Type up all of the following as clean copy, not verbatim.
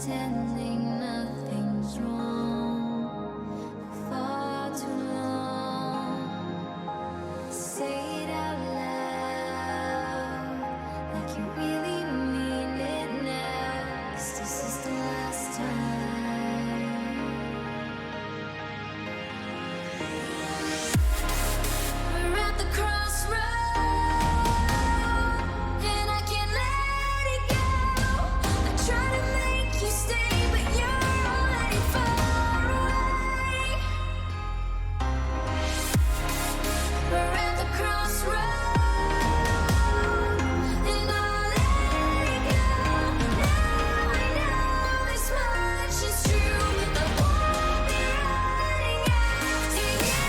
pretending nothing's wrong for far too long. Say it out loud, like you really mean it now, 'cause this is the last time. We're at the crossroad, and I can't let it go. I try to make you stay, but you're already far away. We're at the crossroad, and I'll let it go. Now I know this much is true. I won't be running after you.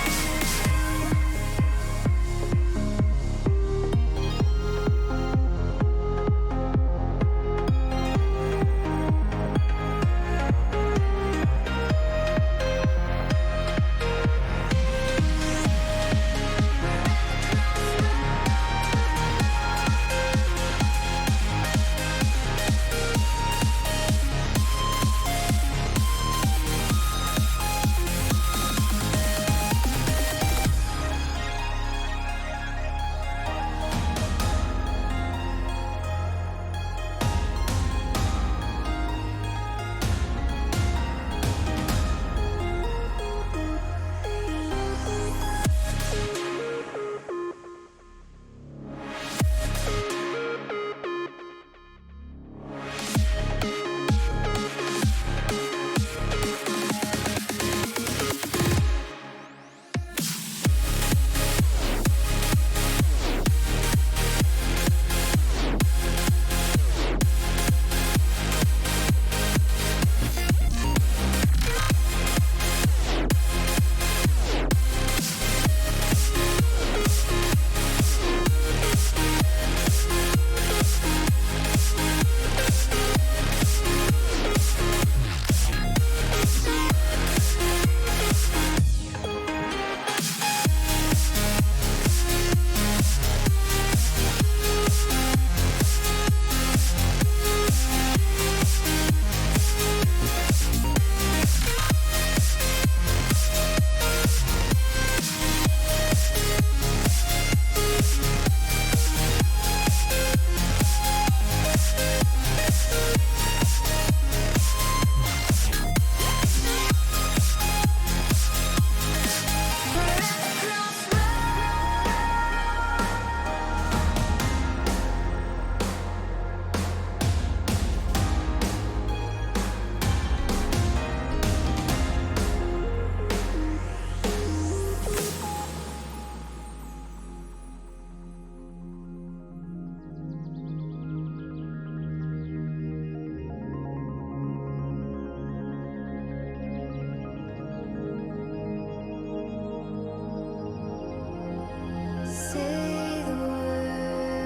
Say the words,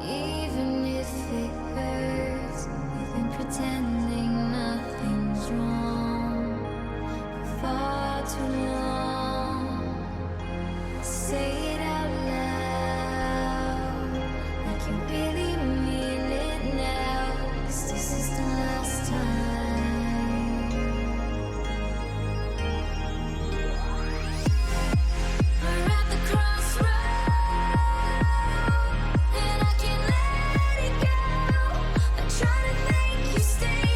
even if it hurts. We've been pretending nothing's wrong for far too long. Say it out loud, like you really mean it now, 'cause this is the last time. We're at the crossroad, and I can't let it go. I try to make you stay,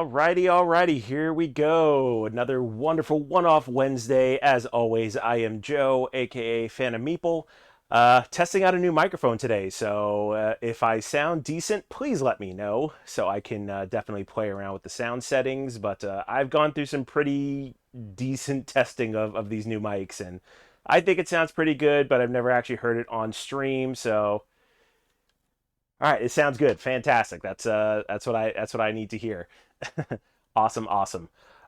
Alrighty, here we go. Another wonderful one-off Wednesday. As always, I am Joe, aka Phantom Meeple, testing out a new microphone today. So if I sound decent, please let me know so I can definitely play around with the sound settings. But I've gone through some pretty decent testing of these new mics, and I think it sounds pretty good, but I've never actually heard it on stream. So all right, it sounds good. Fantastic. That's what I need to hear. Awesome.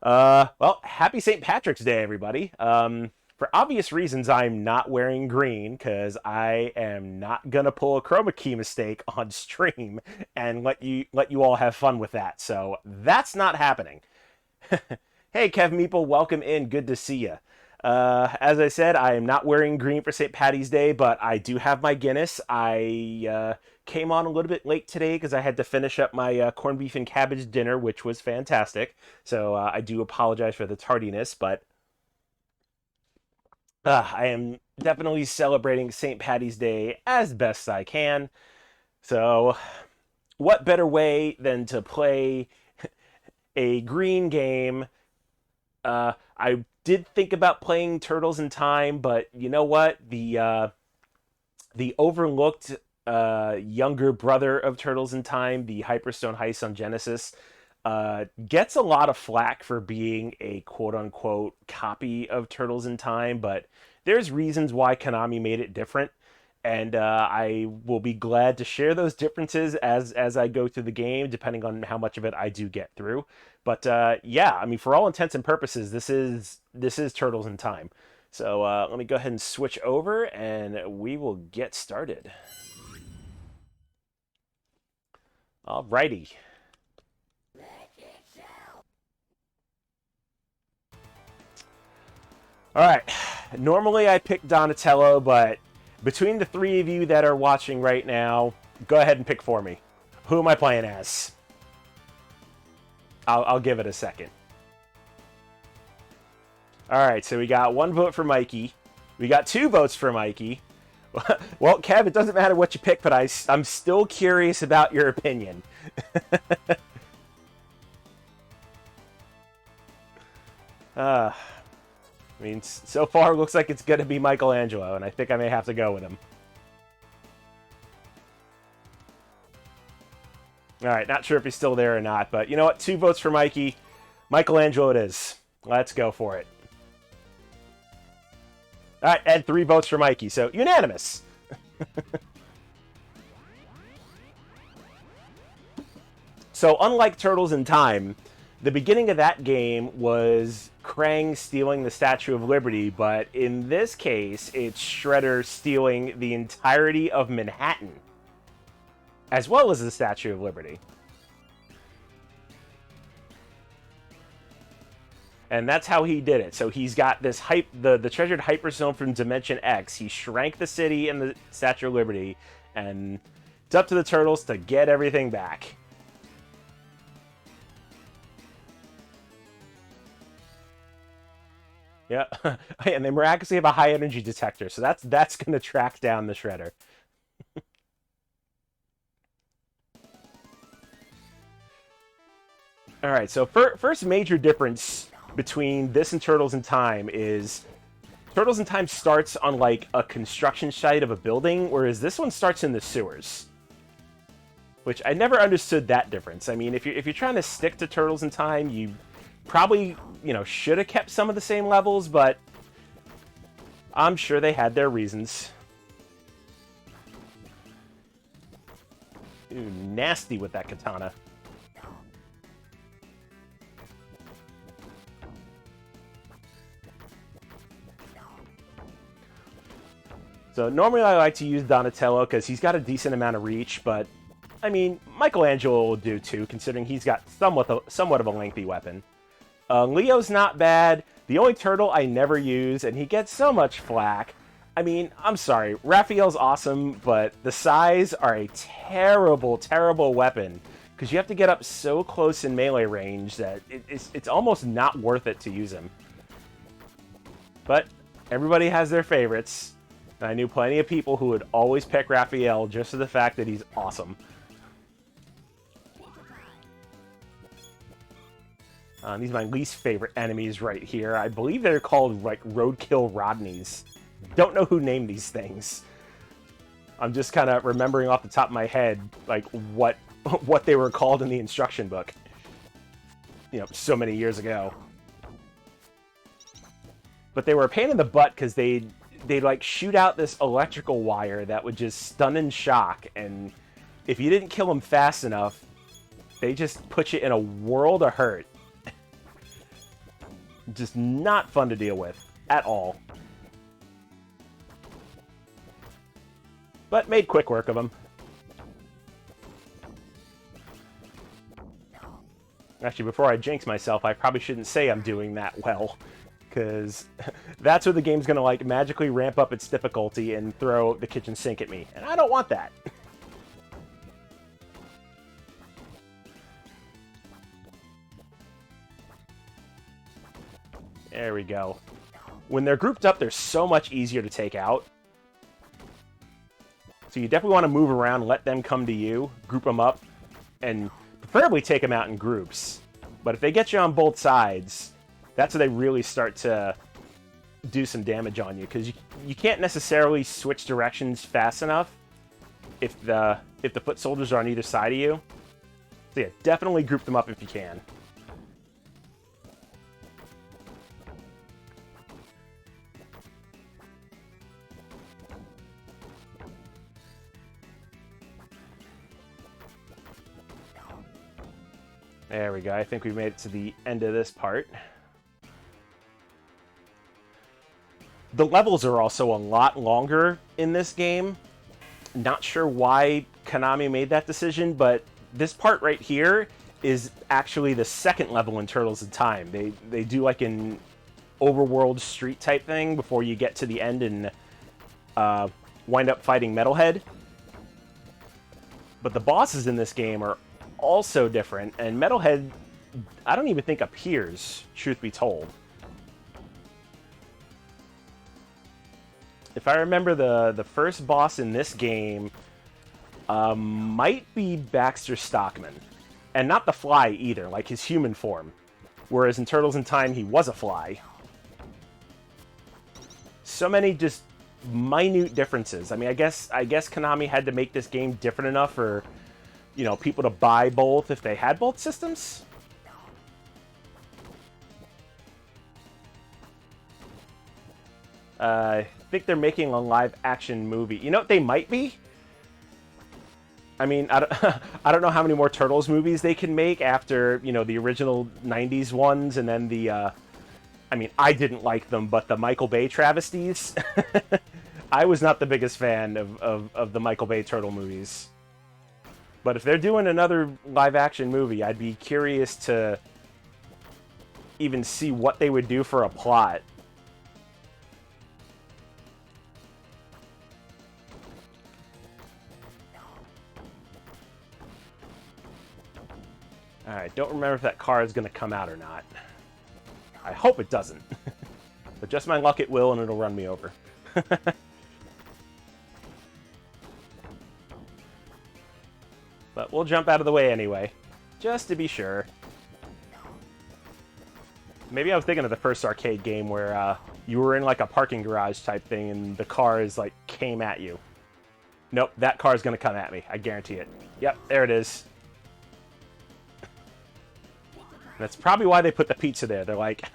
Well, happy St. Patrick's Day, everybody. For obvious reasons, I'm not wearing green because I am not gonna pull a chroma key mistake on stream and let you all have fun with that. So that's not happening. Hey, Kev Meeple, welcome in. Good to see you. As I said, I am not wearing green for St. Patty's Day, but I do have my Guinness. I came on a little bit late today because I had to finish up my corned beef and cabbage dinner, which was fantastic. So I do apologize for the tardiness, but I am definitely celebrating St. Patty's Day as best I can. So, what better way than to play a green game? I did think about playing Turtles in Time, but you know what? The overlooked younger brother of Turtles in Time, the Hyperstone Heist on Genesis, gets a lot of flack for being a quote unquote copy of Turtles in Time, but there's reasons why Konami made it different. and I will be glad to share those differences as I go through the game, depending on how much of it I do get through. But yeah, I mean, for all intents and purposes, this is Turtles in Time. So let me go ahead and switch over, and we will get started. Alrighty. All right. Normally I pick Donatello, but between the three of you that are watching right now, go ahead and pick for me. Who am I playing as? I'll give it a second. All right, so we got 1 vote for Mikey. We got 2 votes for Mikey. Well, Kev, it doesn't matter what you pick, but I'm still curious about your opinion. I mean, so far it looks like it's going to be Michelangelo, and I think I may have to go with him. All right, not sure if he's still there or not, but you know what? 2 votes for Mikey. Michelangelo it is. Let's go for it. All right, and 3 votes for Mikey, so unanimous. So unlike Turtles in Time, the beginning of that game was Krang stealing the Statue of Liberty, but in this case, it's Shredder stealing the entirety of Manhattan, as well as the Statue of Liberty. And that's how he did it. So he's got this the treasured Hyperstone from Dimension X. He shrank the city and the Statue of Liberty, and it's up to the Turtles to get everything back. Yeah, and they miraculously have a high energy detector, so that's going to track down the Shredder. All right, so first major difference between this and Turtles in Time is Turtles in Time starts on like a construction site of a building, whereas this one starts in the sewers. Which I never understood that difference. I mean, if you're trying to stick to Turtles in Time, you probably, should have kept some of the same levels, but I'm sure they had their reasons. Ooh, nasty with that katana. So normally I like to use Donatello because he's got a decent amount of reach, but I mean, Michelangelo will do too, considering he's got somewhat of a lengthy weapon. Leo's not bad. The only turtle I never use, and he gets so much flack. I mean, I'm sorry, Raphael's awesome, but the Sais are a terrible, terrible weapon because you have to get up so close in melee range that it's almost not worth it to use him. But everybody has their favorites. And I knew plenty of people who would always pick Raphael just for the fact that he's awesome. These are my least favorite enemies right here. I believe they're called, like, Roadkill Rodneys. Don't know who named these things. I'm just kind of remembering off the top of my head, like, what they were called in the instruction book. So many years ago. But they were a pain in the butt because they'd like shoot out this electrical wire that would just stun and shock, and if you didn't kill them fast enough, they just put you in a world of hurt. Just not fun to deal with at all. But made quick work of them. Actually, before I jinx myself, I probably shouldn't say I'm doing that well, because that's where the game's going to like magically ramp up its difficulty and throw the kitchen sink at me, and I don't want that. There we go. When they're grouped up, they're so much easier to take out. So you definitely want to move around, let them come to you, group them up, and preferably take them out in groups. But if they get you on both sides, that's where they really start to do some damage on you, because you can't necessarily switch directions fast enough if the foot soldiers are on either side of you. So yeah, definitely group them up if you can. There we go. I think we made it to the end of this part. The levels are also a lot longer in this game. Not sure why Konami made that decision, but this part right here is actually the second level in Turtles in Time. They do like an overworld street type thing before you get to the end and wind up fighting Metalhead. But the bosses in this game are also different, and Metalhead, I don't even think appears, truth be told. If I remember, the first boss in this game might be Baxter Stockman. And not the Fly either, like his human form. Whereas in Turtles in Time, he was a fly. So many just minute differences. I mean, I guess Konami had to make this game different enough for, you know, people to buy both if they had both systems. I think they're making a live-action movie. You know what they might be? I mean, I don't know how many more Turtles movies they can make after, you know, the original 90s ones, and then the, I mean, I didn't like them, but the Michael Bay travesties. I was not the biggest fan of the Michael Bay Turtle movies. But if they're doing another live-action movie, I'd be curious to even see what they would do for a plot. Alright, don't remember if that car is going to come out or not. I hope it doesn't. But just my luck, it will, and it'll run me over. But we'll jump out of the way anyway, just to be sure. Maybe I was thinking of the first arcade game where you were in like a parking garage type thing, and the cars like came at you. Nope, that car is going to come at me. I guarantee it. Yep, there it is. That's probably why they put the pizza there. They're like,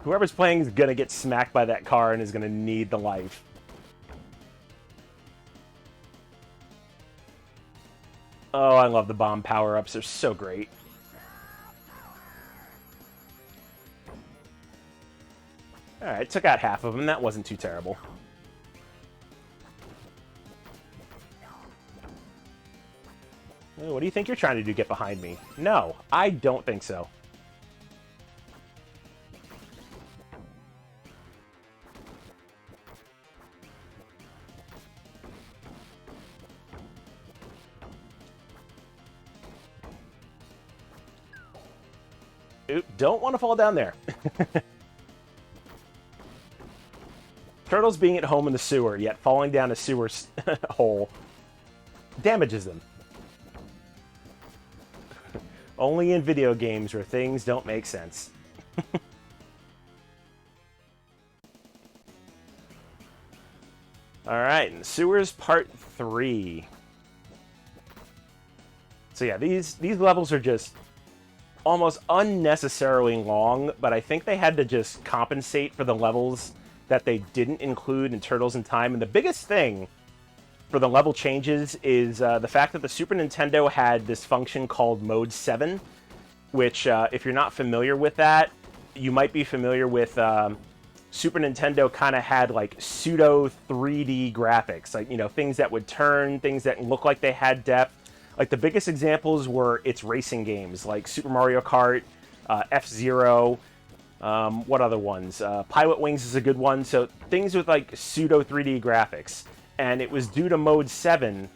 whoever's playing is going to get smacked by that car and is going to need the life. Oh, I love the bomb power-ups. They're so great. Alright, took out half of them. That wasn't too terrible. What do you think you're trying to do? Get behind me? No, I don't think so. Oop, don't want to fall down there. Turtles being at home in the sewer, yet falling down a sewer hole damages them. Only in video games where things don't make sense. Alright, and Sewers Part 3. So yeah, these levels are just almost unnecessarily long, but I think they had to just compensate for the levels that they didn't include in Turtles in Time. And the biggest thing for the level changes is the fact that the Super Nintendo had this function called Mode 7, which, if you're not familiar with that, you might be familiar with Super Nintendo kind of had like pseudo 3D graphics, like, you know, things that would turn, things that look like they had depth. Like the biggest examples were its racing games, like Super Mario Kart, F-Zero, what other ones? Pilot Wings is a good one. So things with like pseudo 3D graphics. And it was due to Mode 7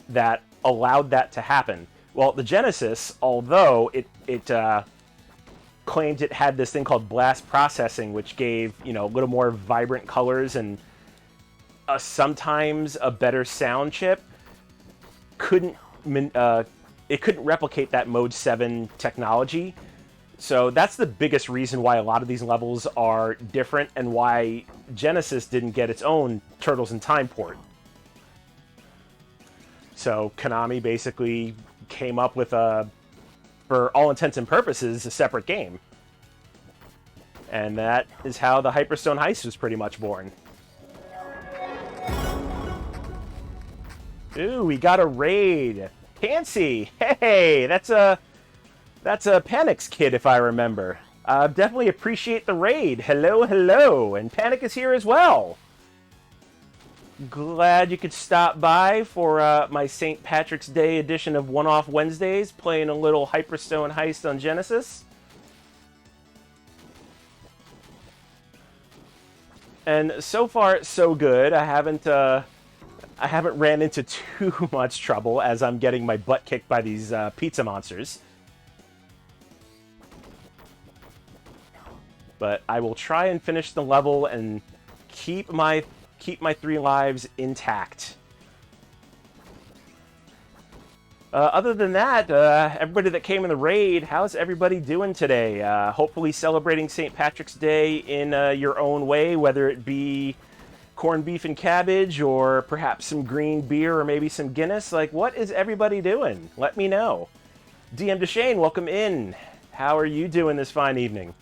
that allowed that to happen. Well, the Genesis, although it claimed it had this thing called blast processing, which gave, you know, a little more vibrant colors and sometimes a better sound chip, it couldn't replicate that Mode 7 technology. So that's the biggest reason why a lot of these levels are different and why Genesis didn't get its own Turtles in Time port. So Konami basically came up with for all intents and purposes, a separate game. And that is how the Hyperstone Heist was pretty much born. Ooh, we got a raid. Pansy! Hey, that's a That's a Panic's kid, if I remember. Definitely appreciate the raid. Hello, hello. And Panic is here as well. Glad you could stop by for my St. Patrick's Day edition of One-Off Wednesdays, playing a little Hyperstone Heist on Genesis. And so far, so good. I haven't ran into too much trouble as I'm getting my butt kicked by these pizza monsters. But I will try and finish the level and keep my 3 lives intact. Other than that, everybody that came in the raid, how's everybody doing today? Hopefully celebrating St. Patrick's Day in your own way, whether it be corned beef and cabbage or perhaps some green beer or maybe some Guinness. Like, what is everybody doing? Let me know. DM Deshane, welcome in. How are you doing this fine evening?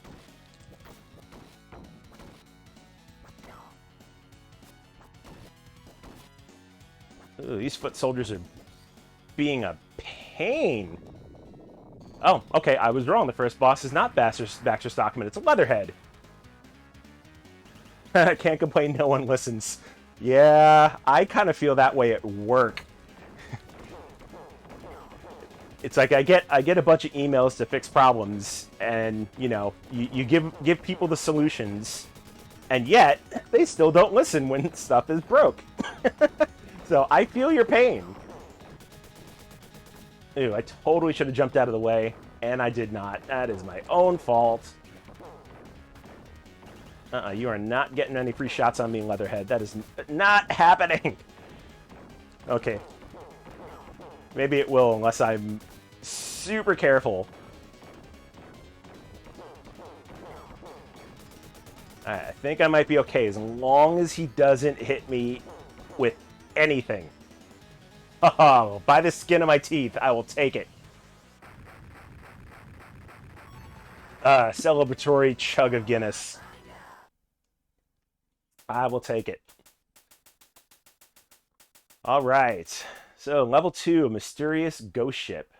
Ooh, these foot soldiers are being a pain. Oh, okay, I was wrong. The first boss is not Baxter Stockman. It's a Leatherhead. Can't complain, no one listens. Yeah, I kind of feel that way at work. It's like I get a bunch of emails to fix problems, and you know, you give people the solutions, and yet they still don't listen when stuff is broke. So I feel your pain. Ew, I totally should have jumped out of the way, and I did not. That is my own fault. You are not getting any free shots on me, Leatherhead. That is not happening. Okay. Maybe it will, unless I'm super careful. I think I might be okay, as long as he doesn't hit me with anything. Oh, by the skin of my teeth, I will take it. Celebratory chug of Guinness. I will take it. All right. So, level 2, Mysterious Ghost Ship.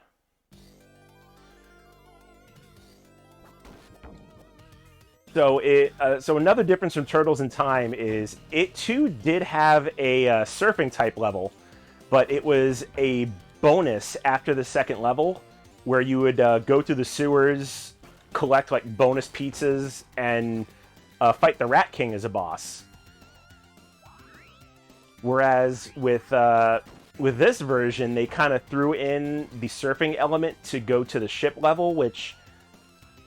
So, so another difference from Turtles in Time is it too did have a surfing type level, but it was a bonus after the second level where you would go through the sewers, collect like bonus pizzas, and fight the Rat King as a boss. Whereas with this version, they kind of threw in the surfing element to go to the ship level, which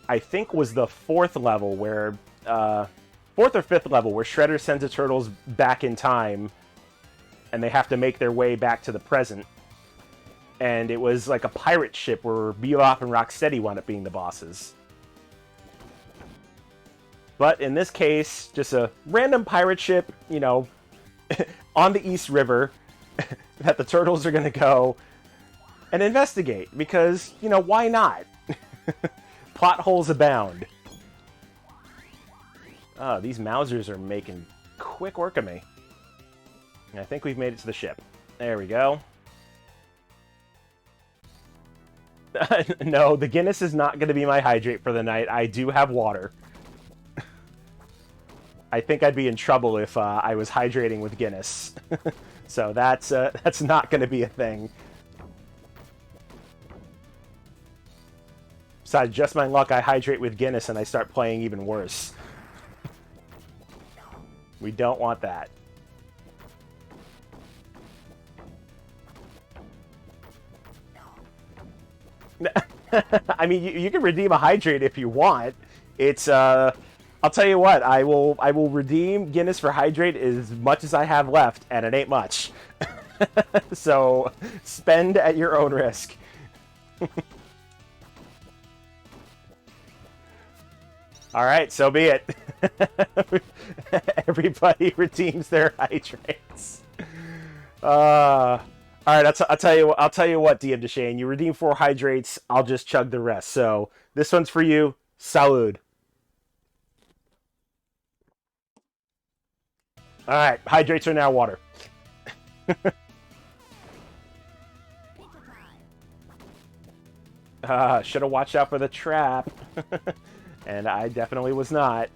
I think was the 4th level, where 4th or 5th level, where Shredder sends the turtles back in time, and they have to make their way back to the present. And it was like a pirate ship where Bebop and Rocksteady wound up being the bosses. But in this case, just a random pirate ship, you know, on the East River that the turtles are going to go and investigate. Because, you know, why not? Plot holes abound. Oh, these Mousers are making quick work of me. I think we've made it to the ship. There we go. No, the Guinness is not going to be my hydrate for the night. I do have water. I think I'd be in trouble if I was hydrating with Guinness. So that's not going to be a thing. Besides, just my luck, I hydrate with Guinness and I start playing even worse. We don't want that. I mean, you can redeem a hydrate if you want. It's I'll tell you what, I will redeem Guinness for hydrate as much as I have left, and it ain't much. So spend at your own risk. All right, so be it. Everybody redeems their hydrates. All right, I'll tell you what, DM Deshane, you redeem 4 hydrates, I'll just chug the rest. So this one's for you. Salud. All right, hydrates are now water. Should have watched out for the trap. And I definitely was not.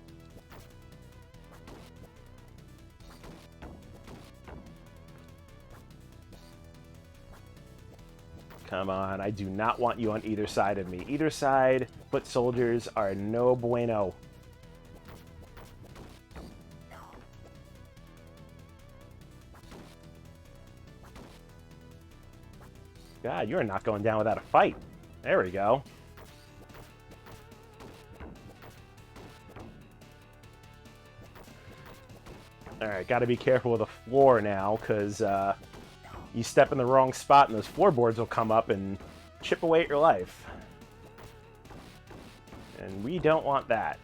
Come on, I do not want you on either side of me. Either side, foot soldiers are no bueno. God, you're not going down without a fight. There we go. Alright, gotta be careful with the floor now, because you step in the wrong spot and those floorboards will come up and chip away at your life. And we don't want that.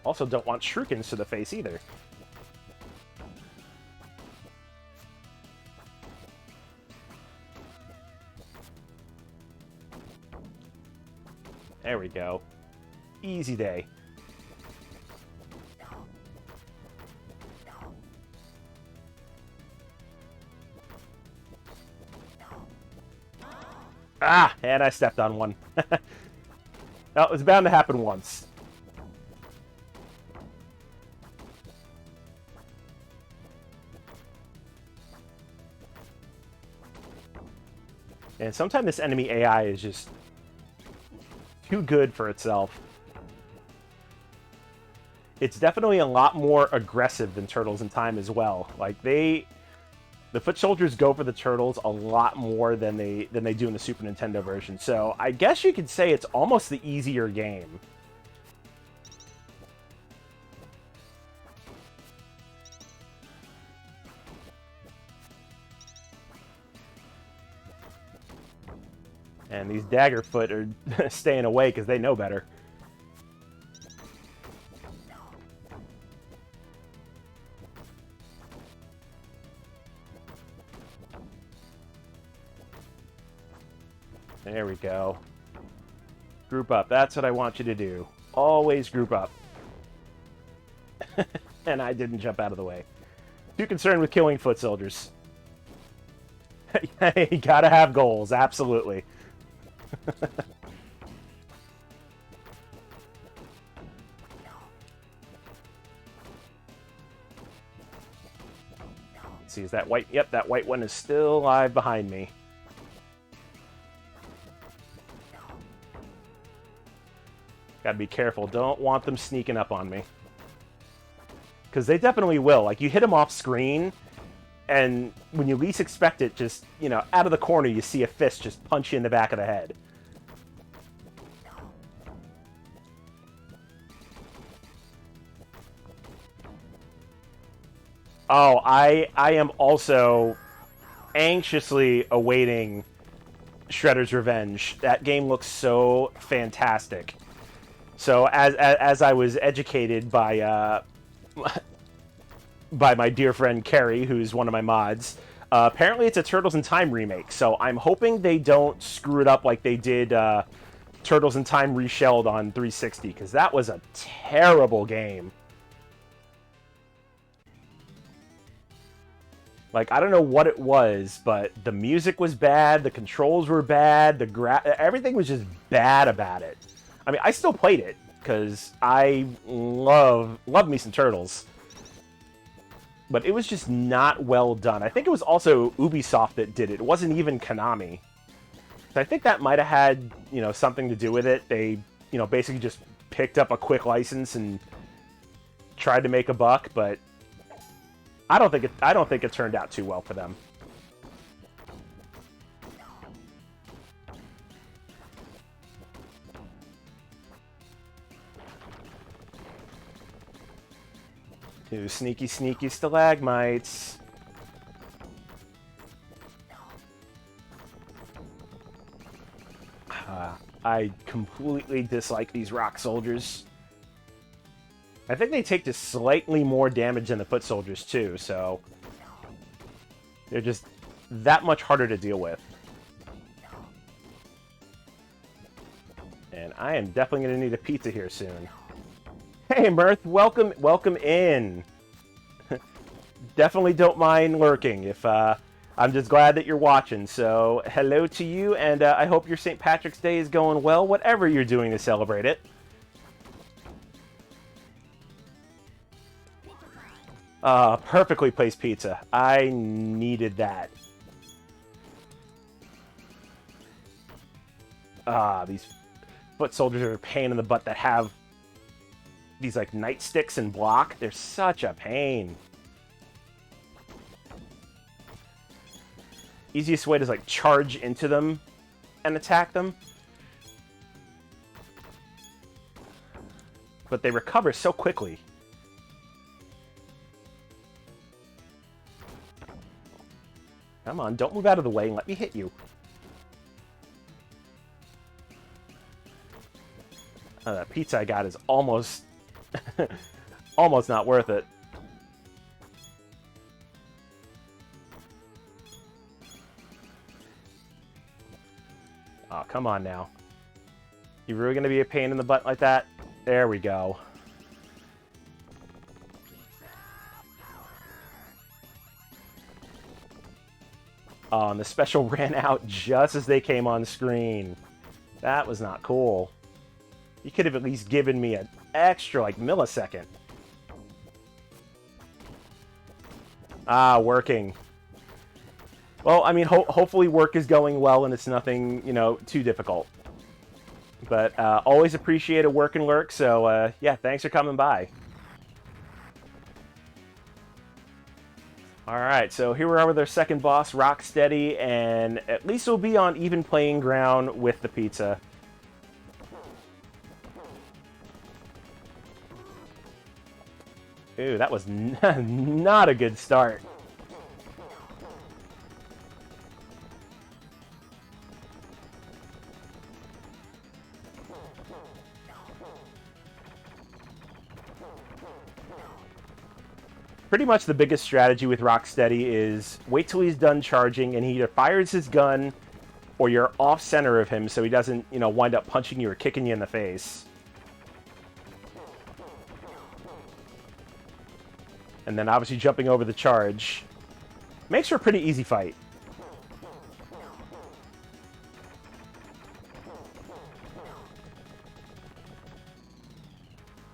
Also don't want shurikens to the face either. There we go. Easy day. Ah, and I stepped on one. Well, it was bound to happen once. And sometimes this enemy AI is just too good for itself. It's definitely a lot more aggressive than Turtles in Time as well. Like, the foot soldiers go for the turtles a lot more than they do in the Super Nintendo version. So I guess you could say it's almost the easier game. And these Daggerfoot are staying away because they know better. There we go. Group up. That's what I want you to do. Always group up. And I didn't jump out of the way. Too concerned with killing foot soldiers. You gotta have goals, absolutely. Let's see, is that white? Yep, that white one is still alive behind me. Gotta be careful. Don't want them sneaking up on me. Because they definitely will. Like, you hit them off screen, and when you least expect it, just, you know, out of the corner, you see a fist just punch you in the back of the head. Oh, I am also anxiously awaiting Shredder's Revenge. That game looks so fantastic. So as I was educated by my dear friend Carrie, who's one of my mods, apparently it's a Turtles in Time remake. So I'm hoping they don't screw it up like they did Turtles in Time Reshelled on 360, because that was a terrible game. Like, I don't know what it was, but the music was bad, the controls were bad, everything was just bad about it. I mean, I still played it, because I love me some Turtles. But it was just not well done. I think it was also Ubisoft that did it. It wasn't even Konami. So I think that might have had, you know, something to do with it. They, you know, basically just picked up a quick license and tried to make a buck, but I don't think it turned out too well for them. Two sneaky, sneaky stalagmites. I completely dislike these rock soldiers. I think they take just slightly more damage than the foot soldiers too, so they're just that much harder to deal with. And I am definitely going to need a pizza here soon. Hey, Mirth, welcome in. Definitely don't mind lurking. If I'm just glad that you're watching. So hello to you, and I hope your St. Patrick's Day is going well, whatever you're doing to celebrate it. Perfectly placed pizza. I needed that. These foot soldiers are a pain in the butt that have these like nightsticks and block. They're such a pain. Easiest way to like charge into them and attack them. But they recover so quickly. Come on, don't move out of the way and let me hit you. That pizza I got is almost almost not worth it. Oh, come on now. You really gonna be a pain in the butt like that? There we go. Oh, and the special ran out just as they came on screen. That was not cool. You could have at least given me an extra, like, millisecond. Ah, working. Well, I mean, hopefully work is going well and it's nothing, you know, too difficult. But always appreciate a work and lurk, so yeah, thanks for coming by. Alright, so here we are with our second boss, Rocksteady, and at least we'll be on even playing ground with the pizza. Ooh, that was not a good start. Pretty much the biggest strategy with Rocksteady is wait till he's done charging and he either fires his gun or you're off center of him so he doesn't, you know, wind up punching you or kicking you in the face. And then obviously jumping over the charge makes for a pretty easy fight.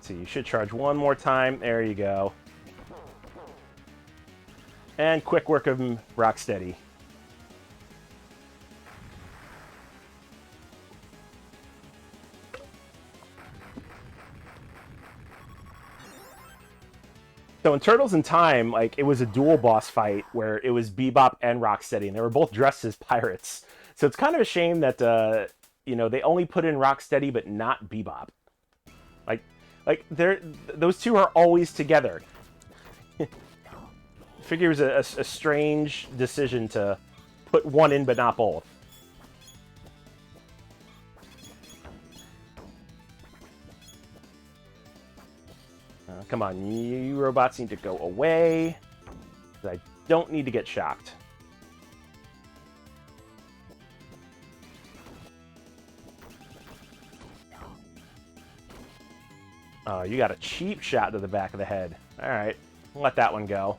So you should charge one more time. There you go. And quick work of him, Rocksteady. So in Turtles in Time, like, it was a dual boss fight where it was Bebop and Rocksteady, and they were both dressed as pirates. So it's kind of a shame that, you know, they only put in Rocksteady but not Bebop. Like those two are always together. I figure it was a strange decision to put one in but not both. Come on, you robots need to go away. I don't need to get shocked. Oh, you got a cheap shot to the back of the head. Alright, let that one go.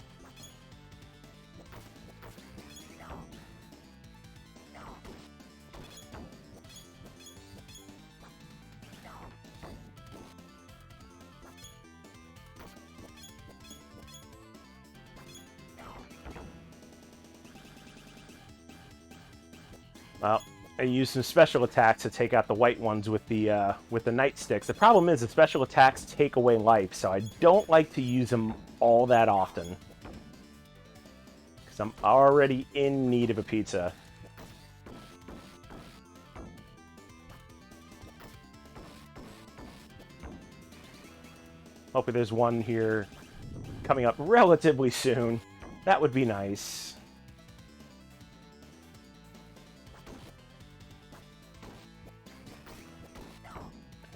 Well, I used some special attacks to take out the white ones with the nightsticks. The problem is the special attacks take away life, so I don't like to use them all that often. Because I'm already in need of a pizza. Hopefully there's one here coming up relatively soon. That would be nice.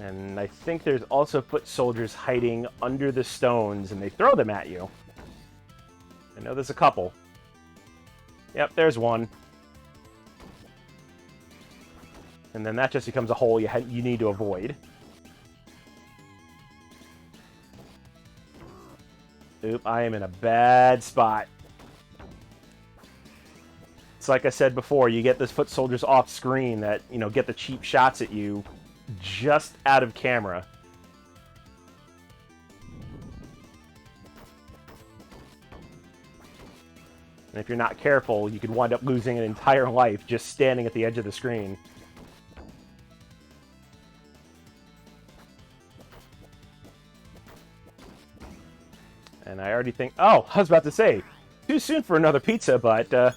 And I think there's also foot soldiers hiding under the stones, and they throw them at you. I know there's a couple. Yep, there's one. And then that just becomes a hole you need to avoid. Oop, I am in a bad spot. It's like I said before, you get those foot soldiers off screen that, you know, get the cheap shots at you just out of camera. And if you're not careful, you could wind up losing an entire life just standing at the edge of the screen. And I already think... Oh, I was about to say, too soon for another pizza, but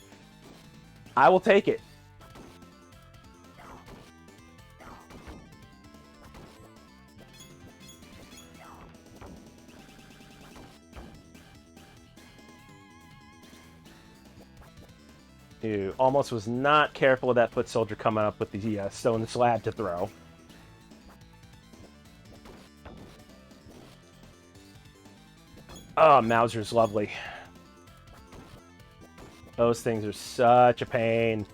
I will take it. Ew, almost was not careful of that foot soldier coming up with the stone slab to throw. Oh, Mauser's lovely. Those things are such a pain.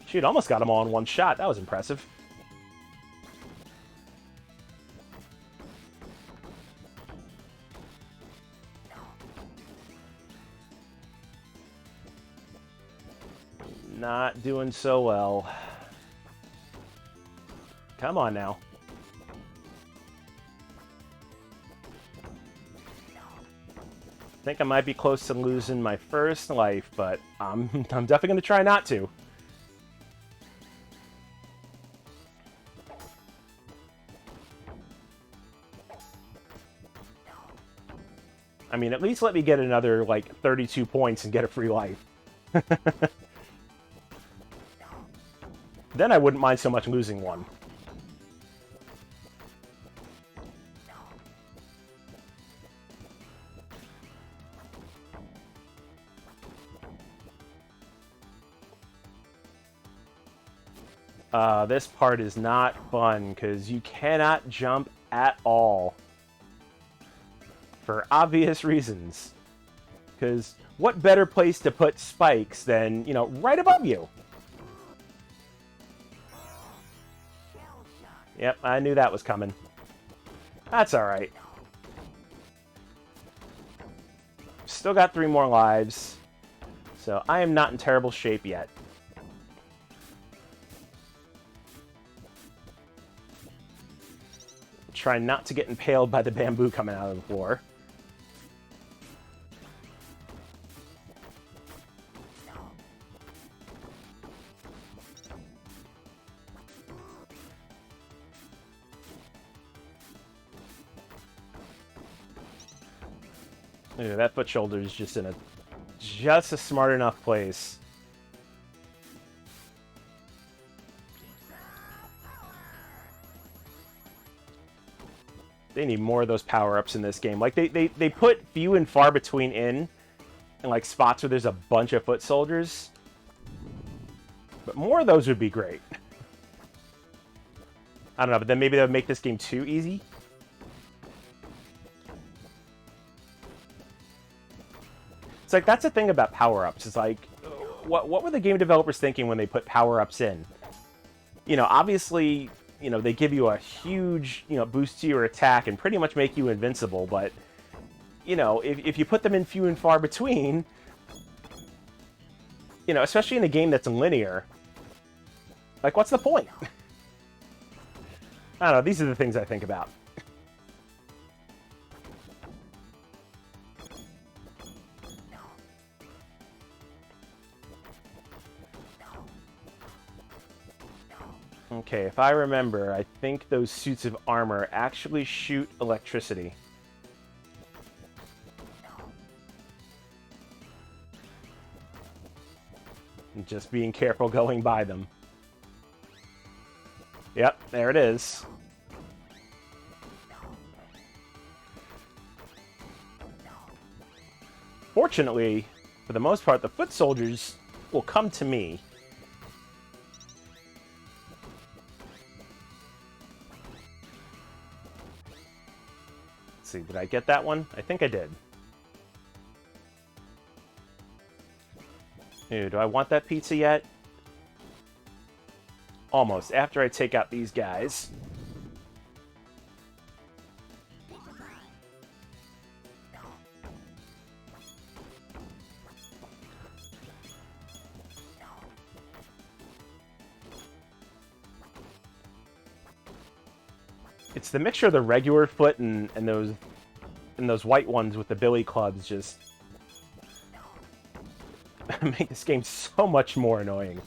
Shoot, almost got them all in one shot. That was impressive. Not doing so well. Come on now. I think I might be close to losing my first life, but I'm definitely going to try not to. I mean, at least let me get another, like, 32 points and get a free life. Then I wouldn't mind so much losing one. This part is not fun, because you cannot jump at all. For obvious reasons. Because what better place to put spikes than, you know, right above you? Yep, I knew that was coming. That's alright. Still got 3 more lives. So I am not in terrible shape yet. Try not to get impaled by the bamboo coming out of the floor. Ooh, that foot shoulder is just in a smart enough place. They need more of those power-ups in this game. Like, they put few and far between in like, spots where there's a bunch of foot soldiers. But more of those would be great. I don't know, but then maybe that would make this game too easy. It's like, that's the thing about power-ups. It's like, what were the game developers thinking when they put power-ups in? You know, obviously, you know, they give you a huge, you know, boost to your attack and pretty much make you invincible, but, you know, if you put them in few and far between, you know, especially in a game that's linear, like, what's the point? I don't know, these are the things I think about. Okay, if I remember, I think those suits of armor actually shoot electricity. And just being careful going by them. Yep, there it is. Fortunately, for the most part, the foot soldiers will come to me. Let's see, did I get that one? I think I did. Ew, do I want that pizza yet? Almost, after I take out these guys. It's the mixture of the regular foot and those white ones with the billy clubs just make this game so much more annoying.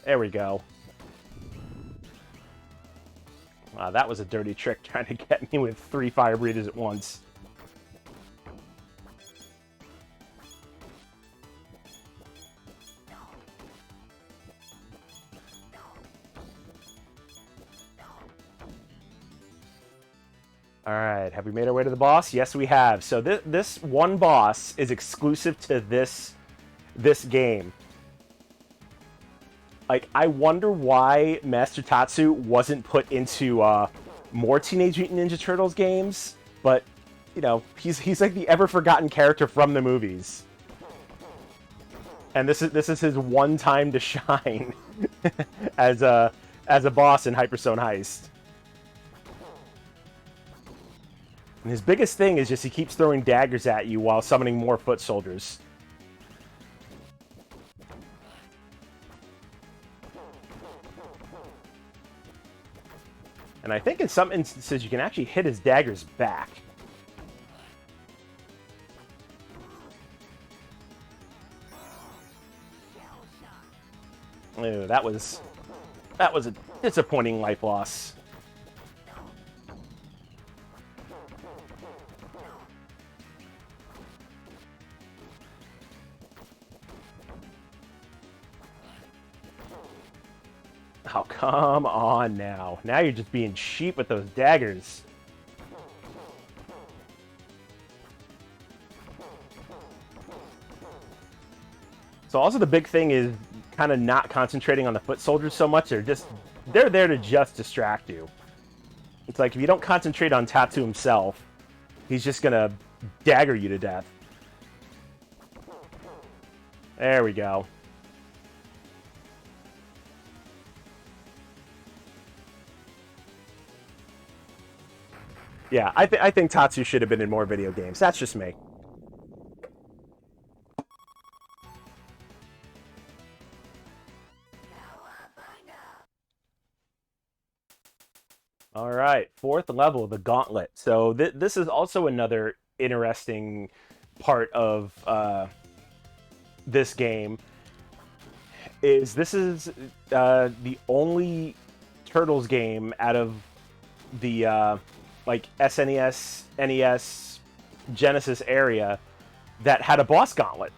There we go. Wow, that was a dirty trick trying to get me with 3 fire breathers at once. Alright, have we made our way to the boss? Yes, we have. So this one boss is exclusive to this game. Like, I wonder why Master Tatsu wasn't put into more Teenage Mutant Ninja Turtles games, but, you know, he's like the ever-forgotten character from the movies. And this is his one time to shine as a boss in Hyperstone Heist. And his biggest thing is just he keeps throwing daggers at you while summoning more foot soldiers. And I think in some instances you can actually hit his daggers back. Ew, that was a disappointing life loss. Oh, come on now. Now you're just being cheap with those daggers. So also the big thing is kind of not concentrating on the foot soldiers so much. They're there to just distract you. It's like if you don't concentrate on Tatsu himself, he's just gonna dagger you to death. There we go. Yeah, I think Tatsu should have been in more video games. That's just me. All right, 4th level, the Gauntlet. So this is also another interesting part of this game. This is the only Turtles game out of the like SNES, NES, Genesis area that had a boss gauntlet.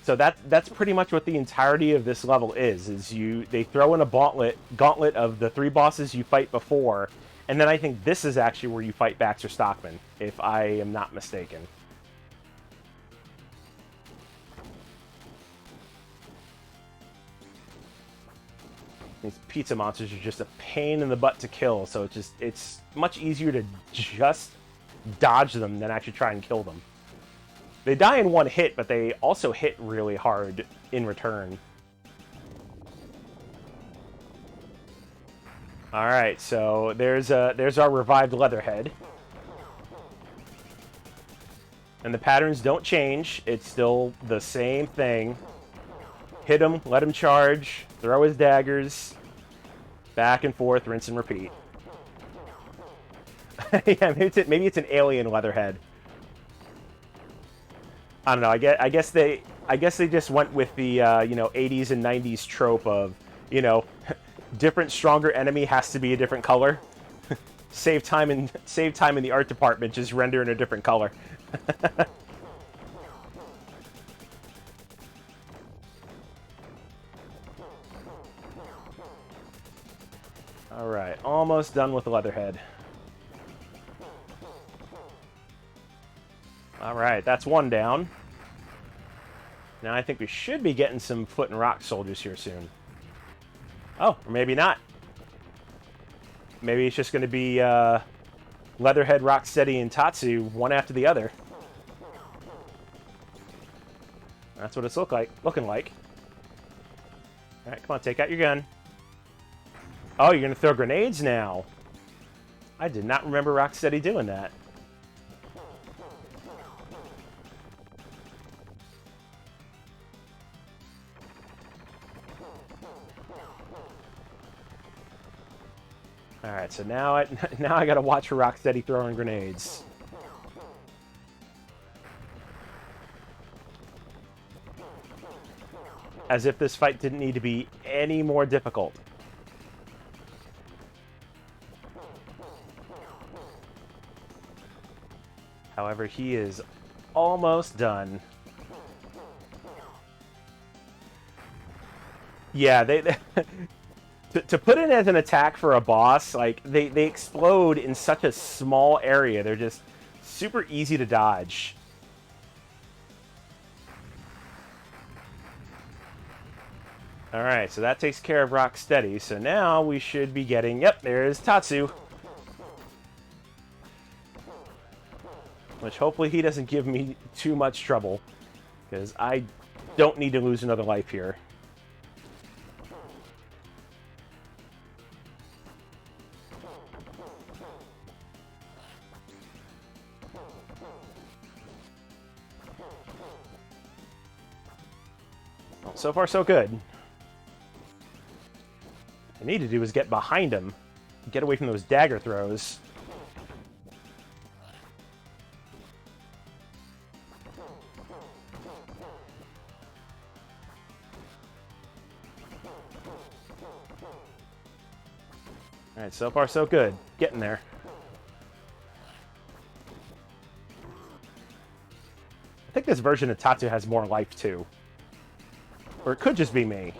So that's pretty much what the entirety of this level is they throw in a gauntlet of the 3 bosses you fight before, and then I think this is actually where you fight Baxter Stockman, if I am not mistaken. These pizza monsters are just a pain in the butt to kill, so it's much easier to just dodge them than actually try and kill them. They die in one hit, but they also hit really hard in return. Alright, so there's our revived Leatherhead. And the patterns don't change. It's still the same thing. Hit him, let him charge, throw his daggers, back and forth, rinse and repeat. Yeah, maybe it's an alien Leatherhead. I don't know. I guess they just went with the you know, 80s and 90s trope of, you know, different stronger enemy has to be a different color. Save time in the art department, just render in a different color. All right, almost done with the Leatherhead. All right, that's one down. Now I think we should be getting some foot and rock soldiers here soon. Oh, or maybe not. Maybe it's just going to be Leatherhead, Rocksteady, and Tatsu, one after the other. That's what it's looking like. All right, come on, take out your gun. Oh, you're going to throw grenades now. I did not remember Rocksteady doing that. Alright, so now I gotta watch for Rocksteady throwing grenades. As if this fight didn't need to be any more difficult. However, he is almost done. Yeah, they to put it as an attack for a boss, like, they explode in such a small area. They're just super easy to dodge. Alright, so that takes care of Rocksteady. So now we should be getting... Yep, there's Tatsu. Which hopefully he doesn't give me too much trouble. Because I don't need to lose another life here. Well, so far so good. What I need to do is get behind him. Get away from those dagger throws. Alright, so far so good. Getting there. I think this version of Tatsu has more life too. Or it could just be me.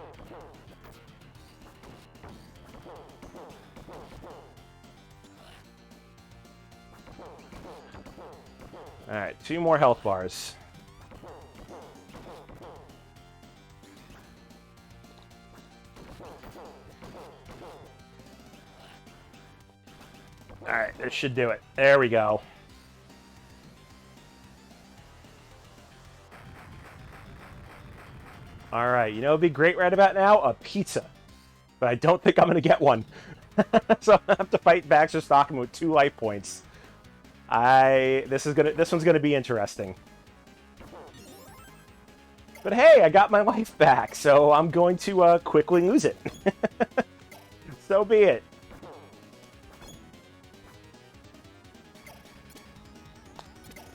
Alright, 2 more health bars. Alright, this should do it. There we go. Alright, you know what would be great right about now? A pizza. But I don't think I'm going to get one. So I have to fight Baxter Stockman with 2 life points. This one's gonna be interesting. But hey, I got my life back, so I'm going to quickly lose it. So be it.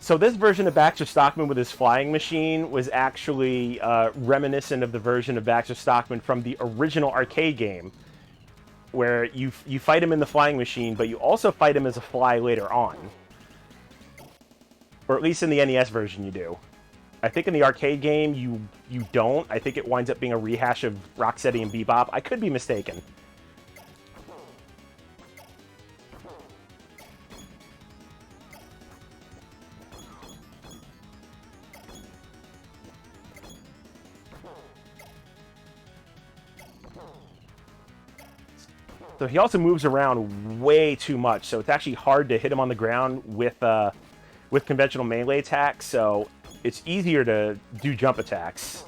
So this version of Baxter Stockman with his flying machine was actually reminiscent of the version of Baxter Stockman from the original arcade game, where you fight him in the flying machine, but you also fight him as a fly later on. Or at least in the NES version you do. I think in the arcade game you don't. I think it winds up being a rehash of Rocksteady and Bebop. I could be mistaken. So he also moves around way too much, so it's actually hard to hit him on the ground with conventional melee attacks, so it's easier to do jump attacks.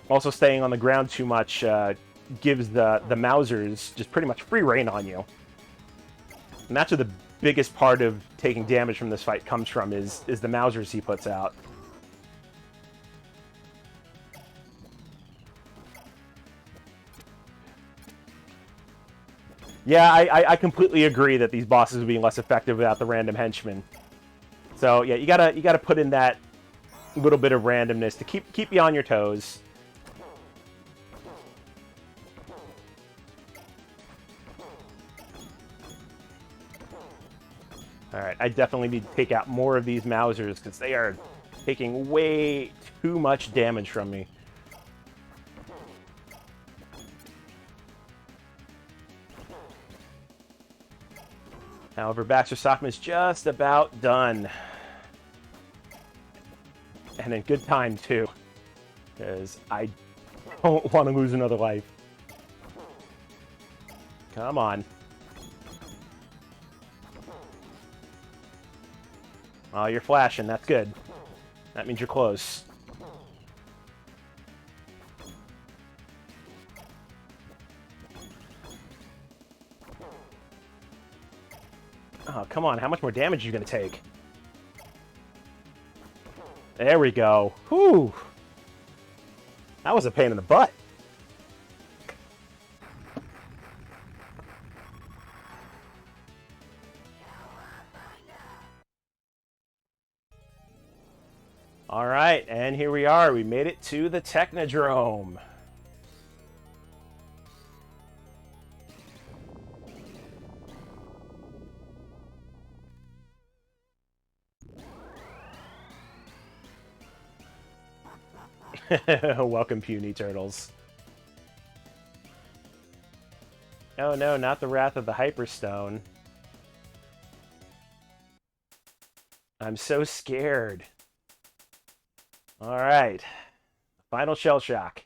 Also, staying on the ground too much gives the Mousers just pretty much free reign on you. And that's where the biggest part of taking damage from this fight comes from, is the Mousers he puts out. Yeah, I completely agree that these bosses would be less effective without the random henchmen. So yeah, you gotta put in that little bit of randomness to keep you on your toes. Alright, I definitely need to take out more of these Mousers, because they are taking way too much damage from me. However, Baxter Stockman is just about done. And in good time, too. Because I don't want to lose another life. Come on. Oh, you're flashing. That's good. That means you're close. Oh, come on. How much more damage are you going to take? There we go. Whew. That was a pain in the butt. All right, and here we are. We made it to the Technodrome. Welcome, puny turtles. Oh no, not the wrath of the Hyperstone. I'm so scared. All right, final shell shock.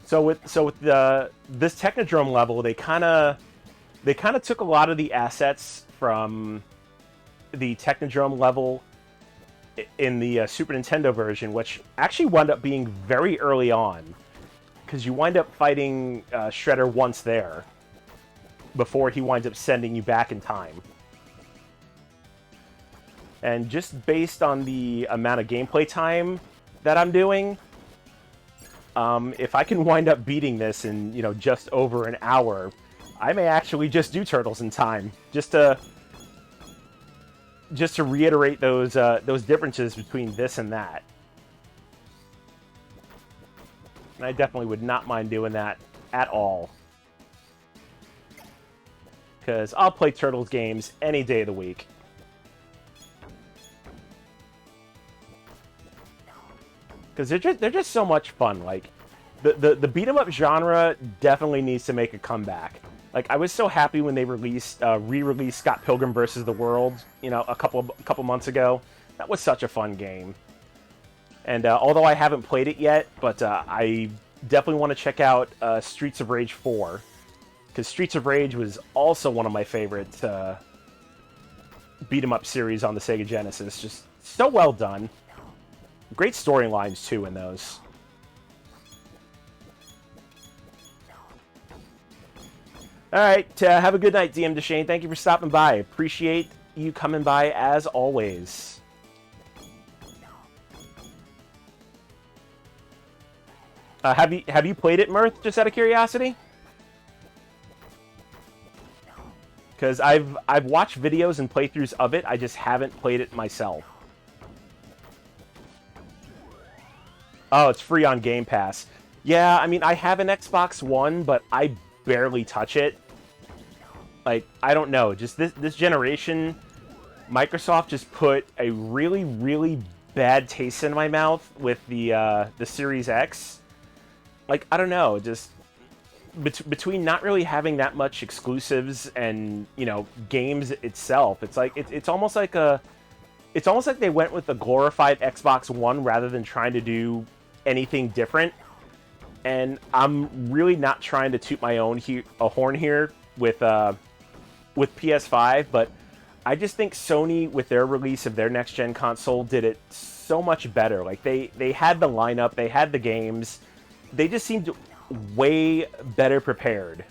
So with this Technodrome level, they kind of took a lot of the assets from the Technodrome level in the Super Nintendo version, which actually wound up being very early on, because you wind up fighting Shredder once there before he winds up sending you back in time. And just based on the amount of gameplay time that I'm doing, if I can wind up beating this in, you know, just over an hour, I may actually just do Turtles in Time, just to reiterate those differences between this and that. And I definitely would not mind doing that at all, because I'll play Turtles games any day of the week. Because they're just so much fun. Like, the beat 'em up genre definitely needs to make a comeback. Like, I was so happy when they re-released Scott Pilgrim vs. the World, you know, a couple months ago. That was such a fun game. And although I haven't played it yet, but I definitely want to check out Streets of Rage 4, because Streets of Rage was also one of my favorite beat 'em up series on the Sega Genesis. Just so well done. Great storylines, too, in those. All right, have a good night, DM Deshane. Thank you for stopping by. Appreciate you coming by, as always. Have you played it, Mirth, just out of curiosity? Because I've watched videos and playthroughs of it, I just haven't played it myself. Oh, it's free on Game Pass. Yeah, I mean, I have an Xbox One, but I barely touch it. Like, I don't know. Just this generation, Microsoft just put a really, really bad taste in my mouth with the Series X. Like, I don't know. Just between not really having that much exclusives and, you know, games itself, it's like it's almost like they went with a glorified Xbox One rather than trying to do anything different. And I'm really not trying to toot my own horn here with PS5, but I just think Sony, with their release of their next-gen console, did it so much better. Like, they had the lineup, they had the games, they just seemed way better prepared.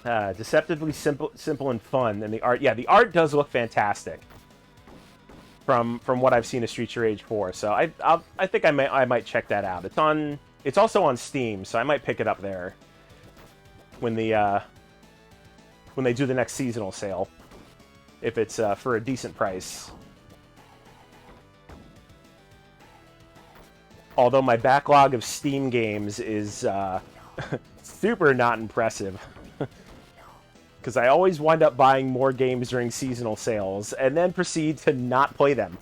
Deceptively simple and fun, and the art, yeah, the art does look fantastic. From what I've seen of Streets of Rage 4, so I think I might check that out. It's also on Steam, so I might pick it up there when they do the next seasonal sale, if it's for a decent price. Although my backlog of Steam games is super not impressive. Because I always wind up buying more games during seasonal sales, and then proceed to not play them.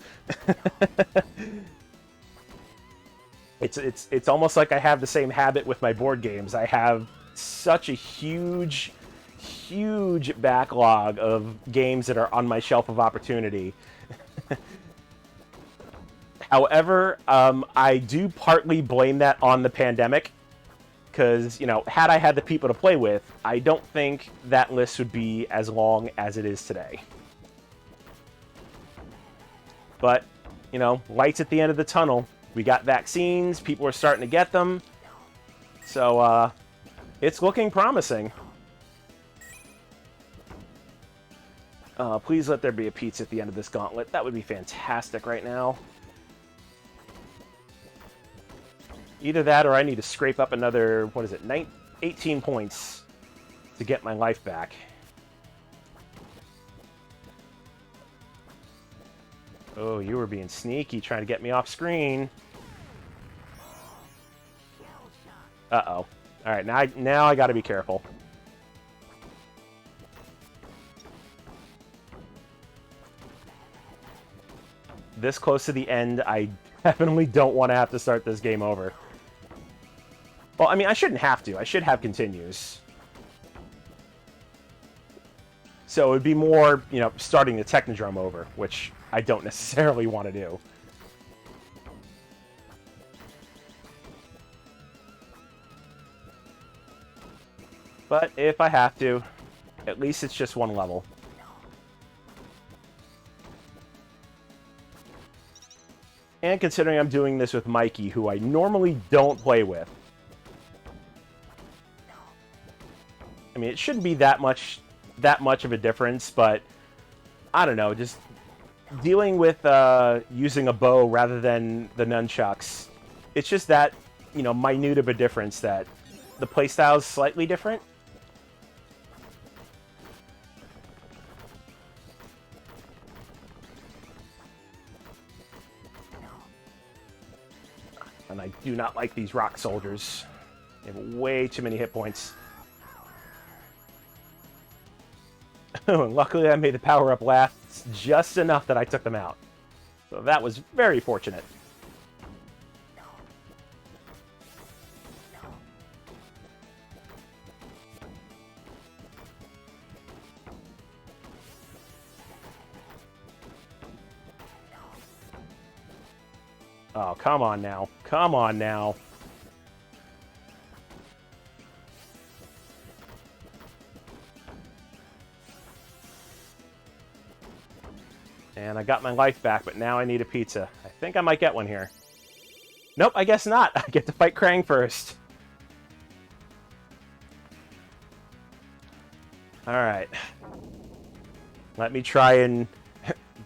It's almost like I have the same habit with my board games. I have such a huge backlog of games that are on my shelf of opportunity. However, I do partly blame that on the pandemic. Because, you know, had I had the people to play with, I don't think that list would be as long as it is today. But, you know, lights at the end of the tunnel. We got vaccines, people are starting to get them. So, it's looking promising. Please let there be a pizza at the end of this gauntlet. That would be fantastic right now. Either that or I need to scrape up another, what is it, 18 points to get my life back. Oh, you were being sneaky, trying to get me off screen. Uh-oh. Alright, now I gotta be careful. This close to the end, I definitely don't want to have to start this game over. Well, I mean, I shouldn't have to. I should have continues. So it would be more, you know, starting the Technodrome over, which I don't necessarily want to do. But if I have to, at least it's just one level. And considering I'm doing this with Mikey, who I normally don't play with, I mean, it shouldn't be that much of a difference, but I don't know, just dealing with using a bow rather than the nunchucks, it's just that, you know, minute of a difference that the playstyle is slightly different. And I do not like these rock soldiers. They have way too many hit points. And luckily I made the power-up last just enough that I took them out. So that was very fortunate. Oh, come on now. Come on now. And I got my life back, but now I need a pizza. I think I might get one here. Nope, I guess not. I get to fight Krang first. Alright. Let me try and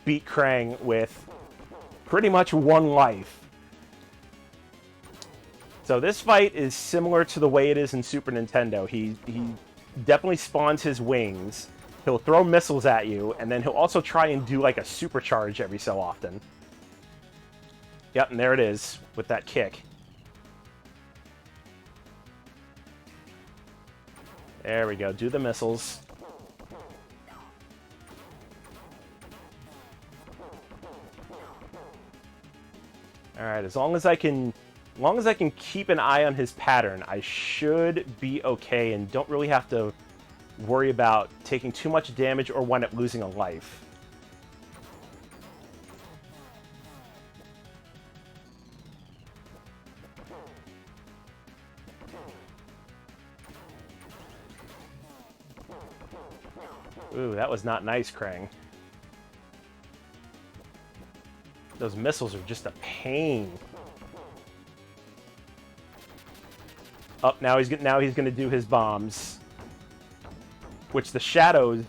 beat Krang with pretty much one life. So this fight is similar to the way it is in Super Nintendo. He definitely spawns his wings. He'll throw missiles at you, and then he'll also try and do like a supercharge every so often. Yep, and there it is, with that kick. There we go, do the missiles. Alright, as long as I can keep an eye on his pattern, I should be okay and don't really have to worry about taking too much damage or wind up losing a life. Ooh, that was not nice, Krang. Those missiles are just a pain. Oh, now he's gonna do his bombs, which the shadows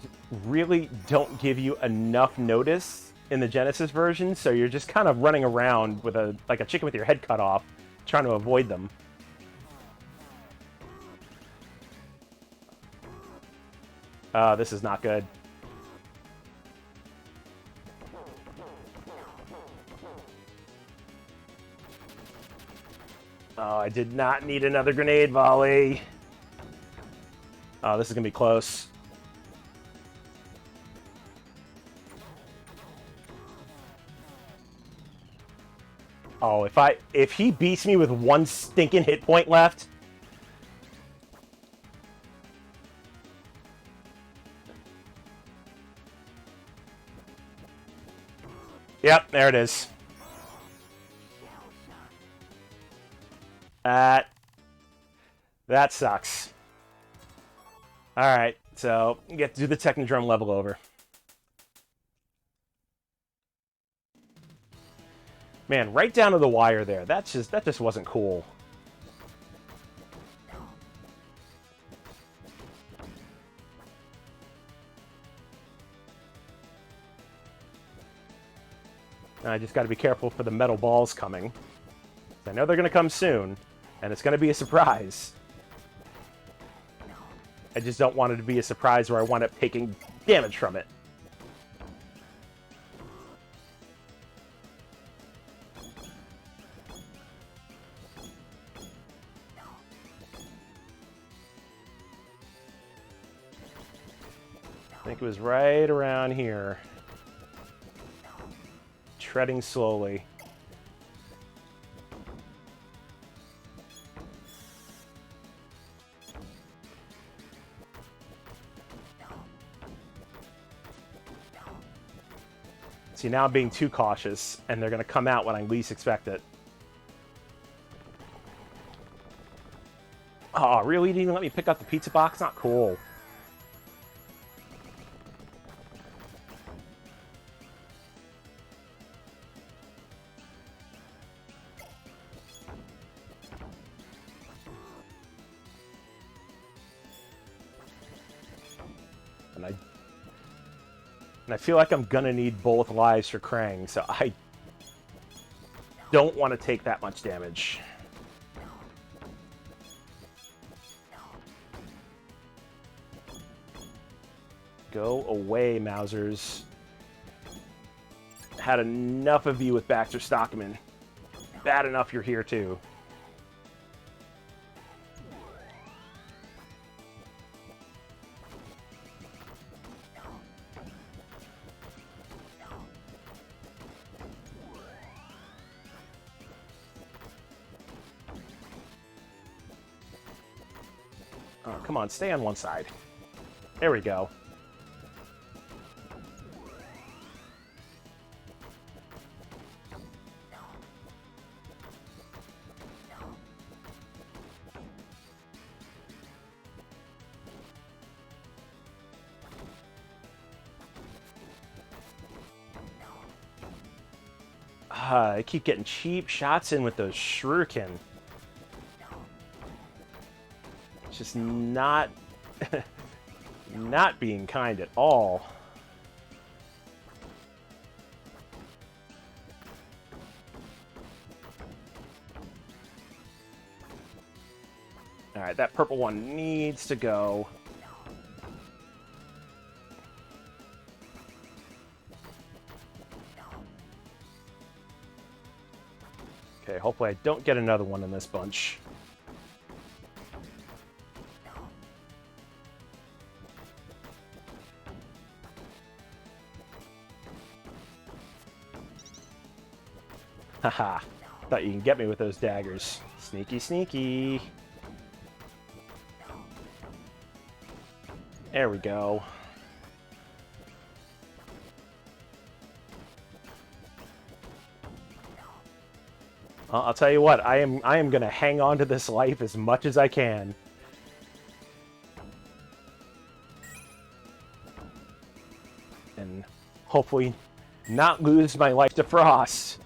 really don't give you enough notice in the Genesis version, so you're just kind of running around with like a chicken with your head cut off, trying to avoid them. This is not good. Oh, I did not need another grenade volley. Oh, this is gonna be close. Oh, if he beats me with one stinking hit point left. Yep, there it is. That sucks. Alright, so you get to do the Technodrome level over. Man, right down to the wire there. That just wasn't cool. I just got to be careful for the metal balls coming. I know they're going to come soon, and it's going to be a surprise. I just don't want it to be a surprise where I wind up taking damage from it. I think it was right around here. Treading slowly. See, now I'm being too cautious, and they're going to come out when I least expect it. Oh, really? You didn't even let me pick up the pizza box? Not cool. And I feel like I'm gonna need both lives for Krang, so I don't want to take that much damage. Go away, Mousers. Had enough of you with Baxter Stockman. Bad enough you're here, too. Oh, come on, stay on one side. There we go. I keep getting cheap shots in with those shuriken. It's just not not being kind at all. Alright, that purple one needs to go. Okay, hopefully I don't get another one in this bunch. Haha, thought you can get me with those daggers. Sneaky, sneaky. There we go. I'll tell you what, I am gonna hang on to this life as much as I can. And hopefully not lose my life to Frost.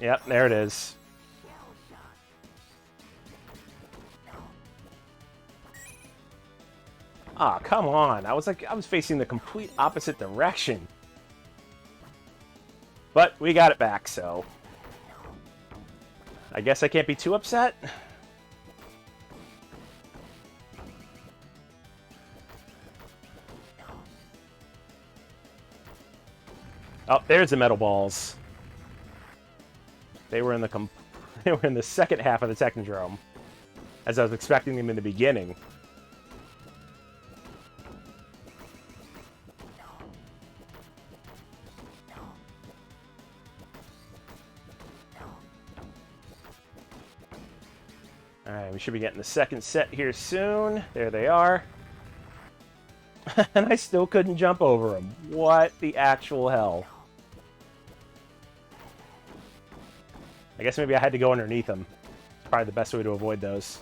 Yep, there it is. Ah, come on. I was facing the complete opposite direction. But we got it back, so I guess I can't be too upset. Oh, there's the metal balls. They were in the second half of the Technodrome, as I was expecting them in the beginning. Alright, we should be getting the second set here soon. There they are. And I still couldn't jump over them. What the actual hell? I guess maybe I had to go underneath them. It's probably the best way to avoid those.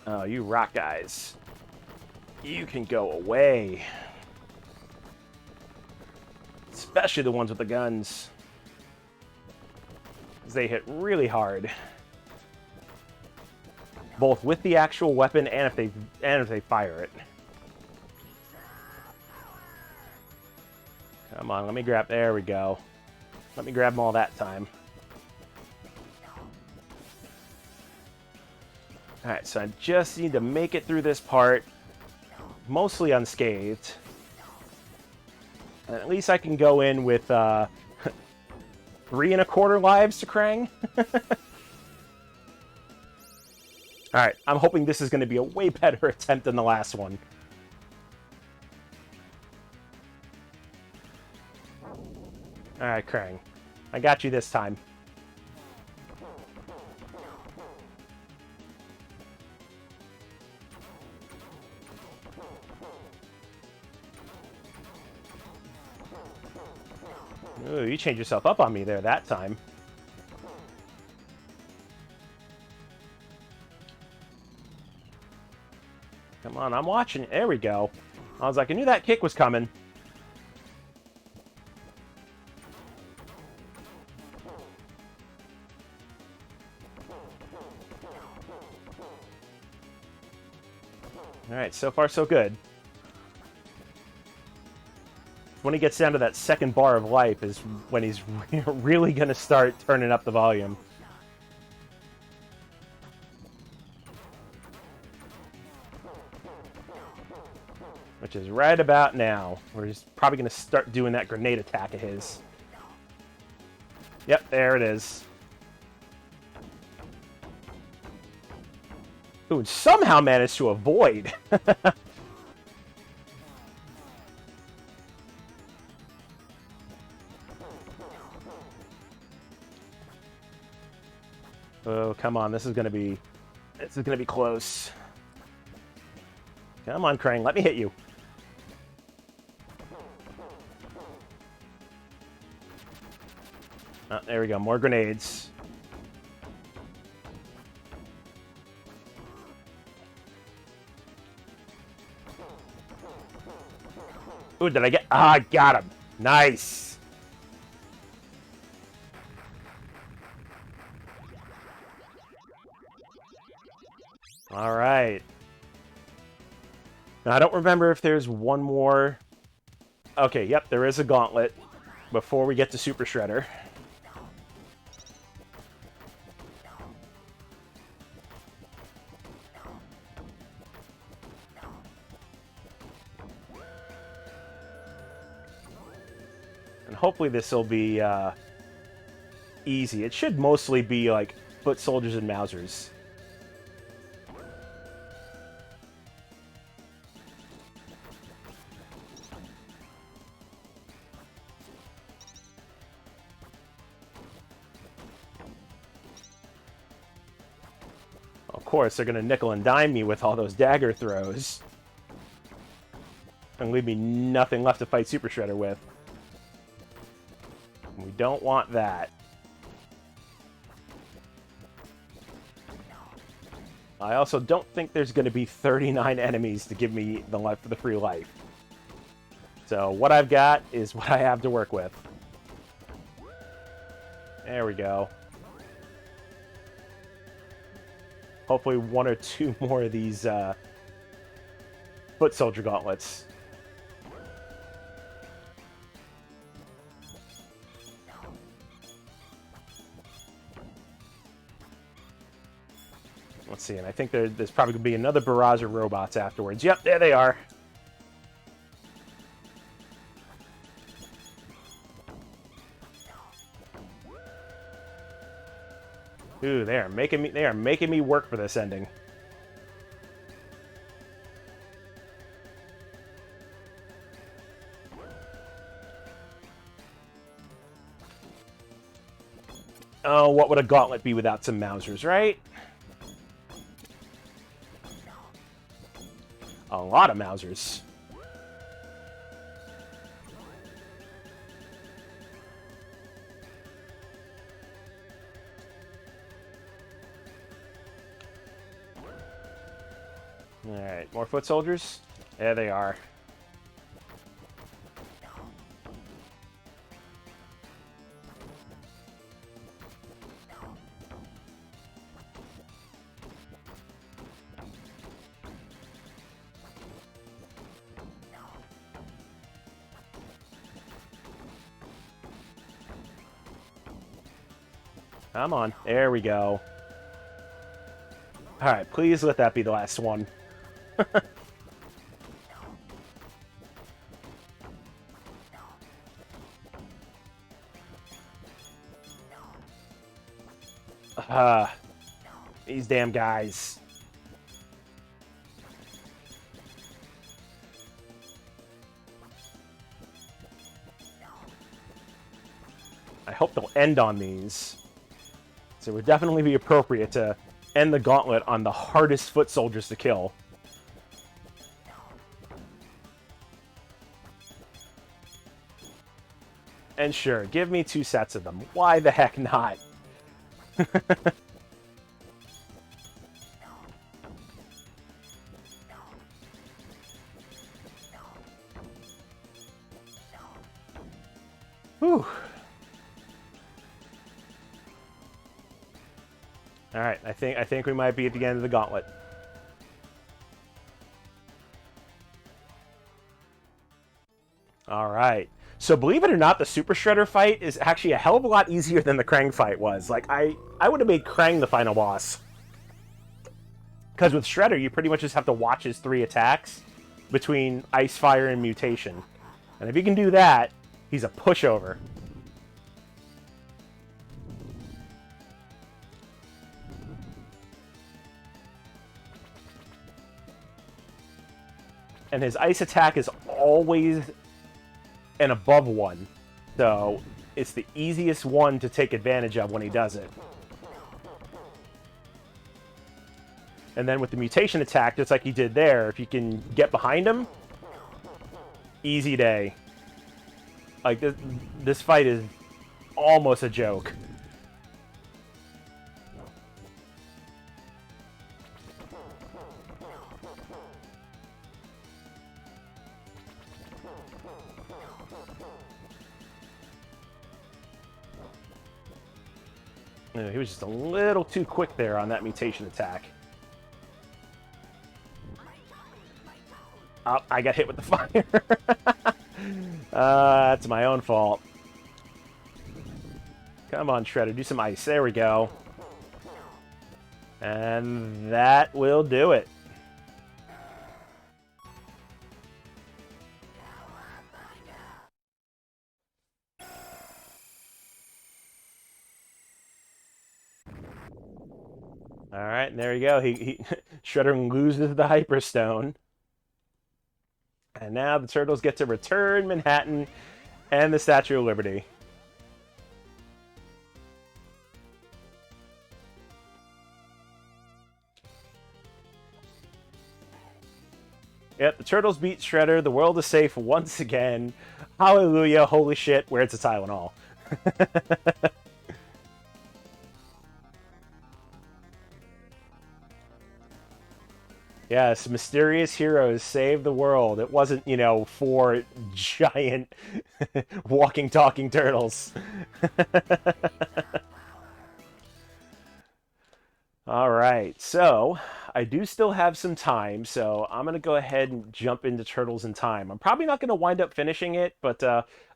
Oh, you rock guys. You can go away. Especially the ones with the guns. 'Cause they hit really hard. both with the actual weapon and if they fire it. Come on, let me grab... There we go. Let me grab them all that time. Alright, so I just need to make it through this part mostly unscathed. And at least I can go in with 3 1/4 lives to Krang. Alright, I'm hoping this is going to be a way better attempt than the last one. Alright, Krang. I got you this time. Ooh, you changed yourself up on me there that time. Come on, I'm watching. There we go. I was like, I knew that kick was coming. Alright, so far so good. When he gets down to that second bar of life is when he's really going to start turning up the volume. Which is right about now, where he's probably going to start doing that grenade attack of his. Yep, there it is. Ooh, and somehow managed to avoid. Oh, come on, this is gonna be close. Come on, Krang, let me hit you. Oh, there we go, more grenades. Ooh, did I get... Ah, I got him. Nice. All right. Now, I don't remember if there's one more... Okay, yep, there is a gauntlet before we get to Super Shredder. And hopefully this will be easy. It should mostly be like foot soldiers and Mousers. Of course, they're going to nickel and dime me with all those dagger throws. And leave me nothing left to fight Super Shredder with. We don't want that. I also don't think there's going to be 39 enemies to give me the free life. So what I've got is what I have to work with. There we go. Hopefully 1 or 2 more of these foot soldier gauntlets. Let's see, and I think there's probably going to be another barrage of robots afterwards. Yep, there they are. Ooh, they are making me work for this ending. Oh, what would a gauntlet be without some Mousers, right? A lot of Mousers. Alright, more foot soldiers? There they are. Come on. There we go. Alright, please let that be the last one. These damn guys. I hope they'll end on these. So it would definitely be appropriate to end the gauntlet on the hardest foot soldiers to kill. And sure, give me 2 sets of them. Why the heck not? Whew. All right, I think we might be at the end of the gauntlet. All right. So believe it or not, the Super Shredder fight is actually a hell of a lot easier than the Krang fight was. Like, I would have made Krang the final boss. Because with Shredder, you pretty much just have to watch his 3 attacks between Ice, Fire, and Mutation. And if you can do that, he's a pushover. And his Ice attack is always an above one. So it's the easiest one to take advantage of when he does it. And then with the Mutation attack, just like he did there, if you can get behind him, easy day. Like, this fight is almost a joke. He was just a little too quick there on that Mutation attack. Oh, I got hit with the fire. That's my own fault. Come on, Shredder, do some ice. There we go. And that will do it. All right, and there you go. Shredder loses the Hyperstone. And now the Turtles get to return Manhattan and the Statue of Liberty. Yep, the Turtles beat Shredder. The world is safe once again. Hallelujah, holy shit, where's the Tylenol? Yes, mysterious heroes saved the world. It wasn't, 4 giant walking, talking turtles. All right, so I do still have some time, so I'm going to go ahead and jump into Turtles in Time. I'm probably not going to wind up finishing it, but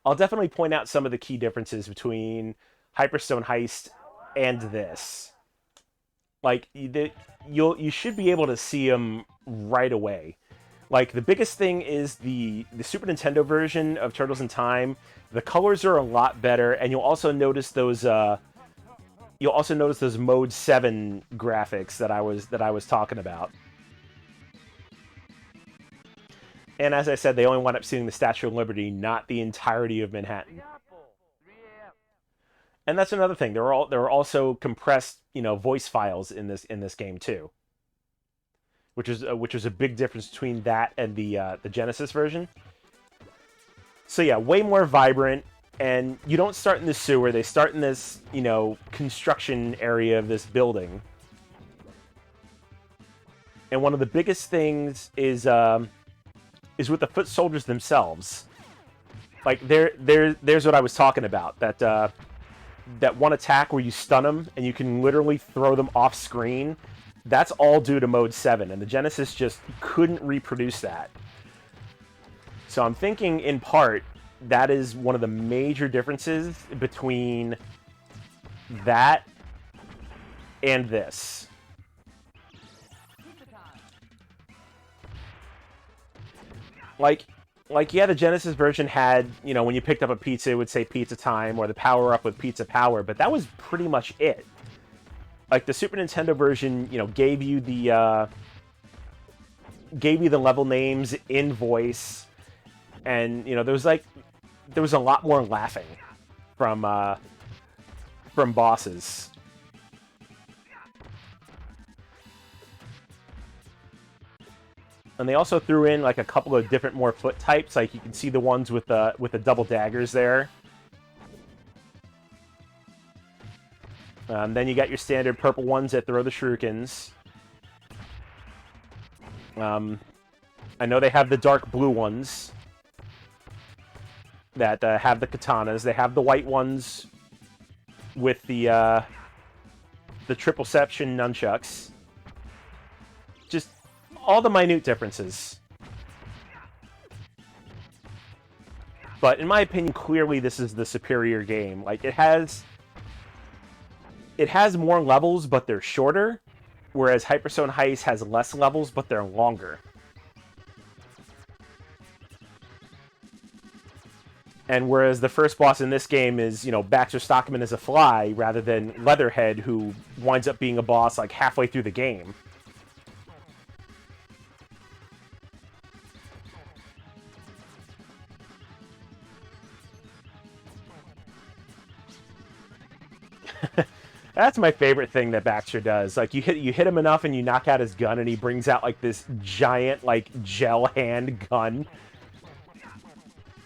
I'll definitely point out some of the key differences between Hyperstone Heist and this. Like, you should be able to see them right away. Like, the biggest thing is the Super Nintendo version of Turtles in Time. The colors are a lot better, and you'll also notice those Mode 7 graphics that I was talking about. And as I said, they only wound up seeing the Statue of Liberty, not the entirety of Manhattan. And that's another thing. There are also compressed, voice files in this game too, which is a big difference between that and the Genesis version. So yeah, way more vibrant. And you don't start in the sewer. They start in this, construction area of this building. And one of the biggest things is with the foot soldiers themselves. Like there's what I was talking about. That one attack where you stun them and you can literally throw them off screen. That's all due to Mode 7, and the Genesis just couldn't reproduce that. So I'm thinking, in part, that is one of the major differences between that and this. Like, yeah, the Genesis version had, you know, when you picked up a pizza, it would say pizza time, or the power-up with pizza power, but that was pretty much it. Like, the Super Nintendo version, you know, gave you the level names in voice, and, you know, there was a lot more laughing from bosses. And they also threw in like a couple of different more foot types. Like you can see the ones with the double daggers there. Then you got your standard purple ones that throw the shurikens. I know they have the dark blue ones that have the katanas. They have the white ones with the tripleception nunchucks. Just all the minute differences. But in my opinion, clearly this is the superior game. Like it has more levels, but they're shorter, whereas Hyperstone Heist has less levels, but they're longer. And whereas the first boss in this game is, you know, Baxter Stockman as a fly, rather than Leatherhead, who winds up being a boss like halfway through the game. That's my favorite thing that Baxter does. Like you hit him enough and you knock out his gun and he brings out like this giant like gel hand gun.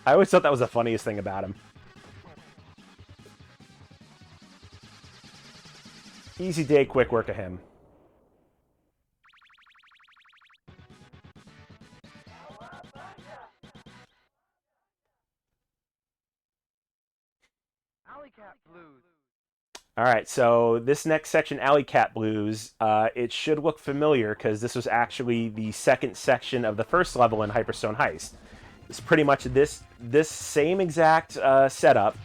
I always thought that was the funniest thing about him. Easy day, quick work of him. Alley Cat Blues. All right, so this next section, Alley Cat Blues, it should look familiar because this was actually the second section of the first level in Hyperstone Heist. It's pretty much this same exact setup,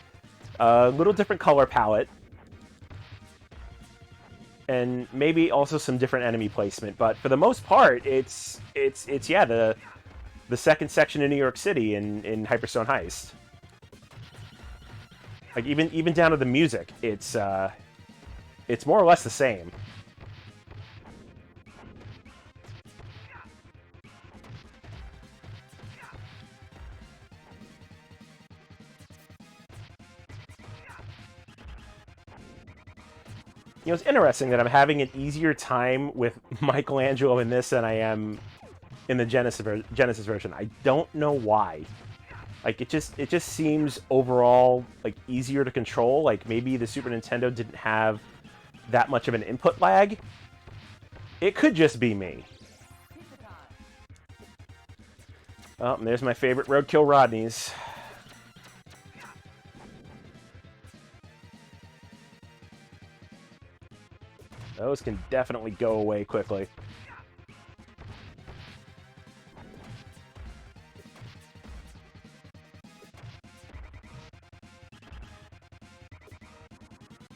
a little different color palette, and maybe also some different enemy placement. But for the most part, it's yeah the second section in New York City in Hyperstone Heist. Like even down to the music, it's more or less the same. You know, it's interesting that I'm having an easier time with Michelangelo in this than I am in the Genesis version. I don't know why. Like it just seems overall like easier to control. Like maybe the Super Nintendo didn't have that much of an input lag. It could just be me. Oh, and there's my favorite Roadkill Rodneys. Those can definitely go away quickly.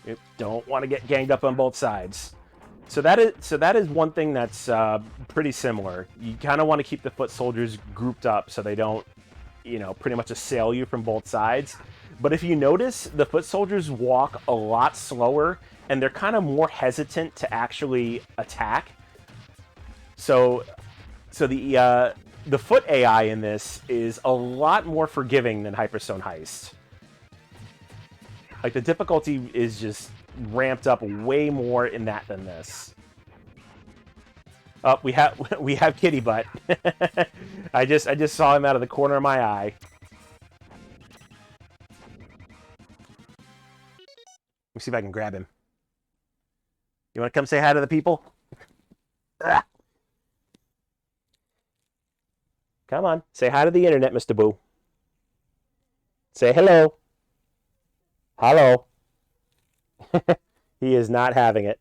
You don't want to get ganged up on both sides. So that is one thing that's pretty similar. You kind of want to keep the foot soldiers grouped up so they don't, you know, pretty much assail you from both sides. But if you notice, the foot soldiers walk a lot slower and they're kind of more hesitant to actually attack. So the foot AI in this is a lot more forgiving than Hyperstone Heist. Like, the difficulty is just ramped up way more in that than this. Oh, we have Kitty Butt. I just saw him out of the corner of my eye. Let me see if I can grab him. You want to come say hi to the people? Ah. Come on, say hi to the internet, Mr. Boo. Say hello. Hello. He is not having it.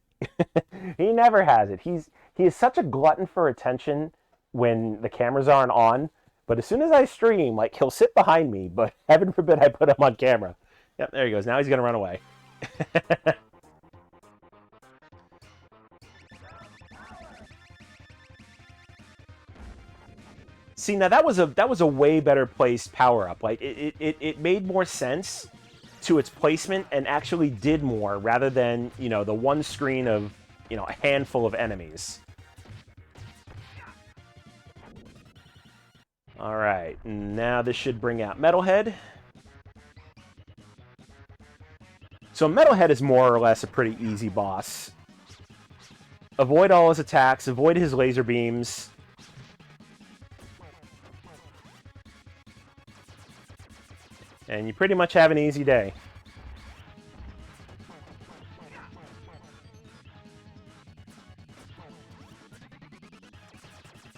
He never has it. He is such a glutton for attention when the cameras aren't on. But as soon as I stream, like, he'll sit behind me. But heaven forbid I put him on camera. Yep, there he goes. Now he's going to run away. See, now that was a way better placed power up. Like it made more sense to its placement and actually did more rather than, you know, the one screen of, you know, a handful of enemies. All right, now this should bring out Metalhead. So Metalhead is more or less a pretty easy boss. Avoid all his attacks, avoid his laser beams. And you pretty much have an easy day.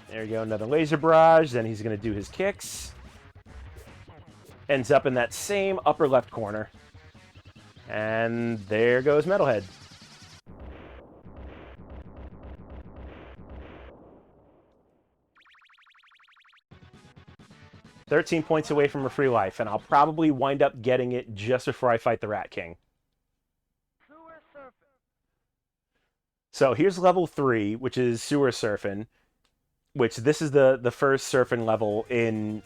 There you go, another laser barrage. Then he's going to do his kicks. Ends up in that same upper left corner. And there goes Metalhead. $13 points away from a free life, and I'll probably wind up getting it just before I fight the Rat King. So here's level 3, which is Sewer Surfing, which this is the first surfing level in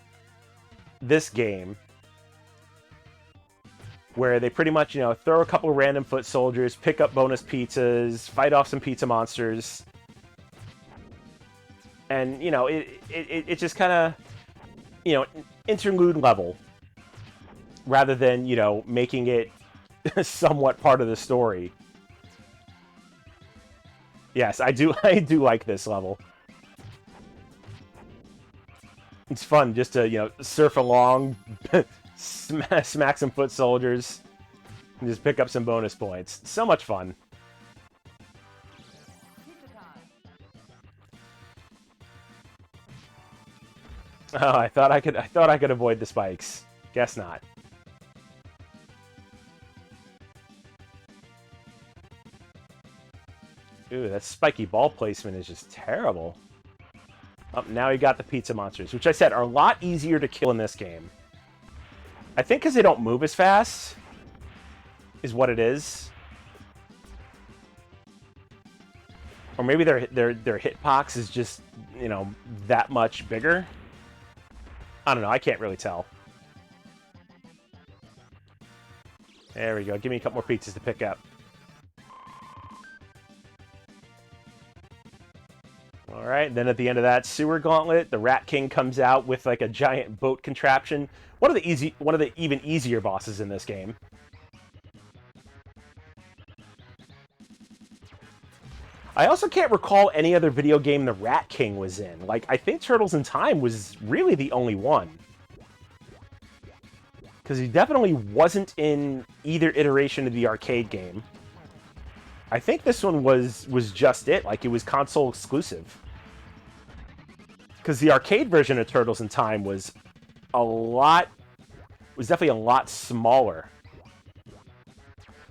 this game, where they pretty much, you know, throw a couple random foot soldiers, pick up bonus pizzas, fight off some pizza monsters, and, you know, it just kind of, you know, interlude level, rather than, you know, making it somewhat part of the story. Yes, I do like this level. It's fun just to, you know, surf along, smack some foot soldiers, and just pick up some bonus points. So much fun. Oh, I thought I could avoid the spikes. Guess not. Ooh, that spiky ball placement is just terrible. Oh, now you got the pizza monsters, which I said are a lot easier to kill in this game. I think because they don't move as fast, is what it is. Or maybe their hitbox is just, you know, that much bigger. I don't know. I can't really tell. There we go. Give me a couple more pizzas to pick up. All right. Then at the end of that sewer gauntlet, the Rat King comes out with like a giant boat contraption. One of the even easier bosses in this game. I also can't recall any other video game the Rat King was in. Like, I think Turtles in Time was really the only one. Because he definitely wasn't in either iteration of the arcade game. I think this one was just it. Like, it was console exclusive. Because the arcade version of Turtles in Time was definitely a lot smaller.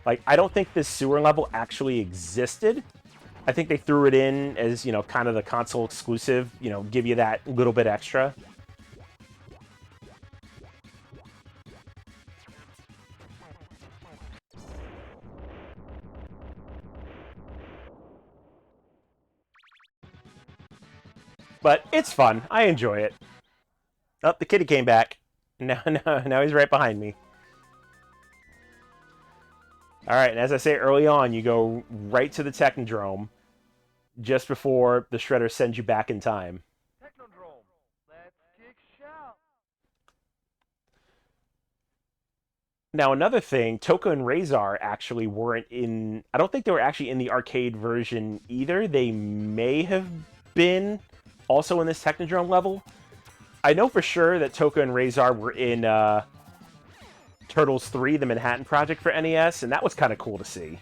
Like, I don't think this sewer level actually existed. I think they threw it in as, you know, kind of the console exclusive, you know, give you that little bit extra. But it's fun. I enjoy it. Oh, the kitty came back. Now he's right behind me. Alright, and as I say early on, you go right to the Technodrome just before the Shredder sends you back in time. Technodrome, let's kick shout. Now, another thing, Toka and Razor actually weren't in... I don't think they were actually in the arcade version either. They may have been also in this Technodrome level. I know for sure that Toka and Razor were in Turtles 3, the Manhattan Project for NES, and that was kind of cool to see.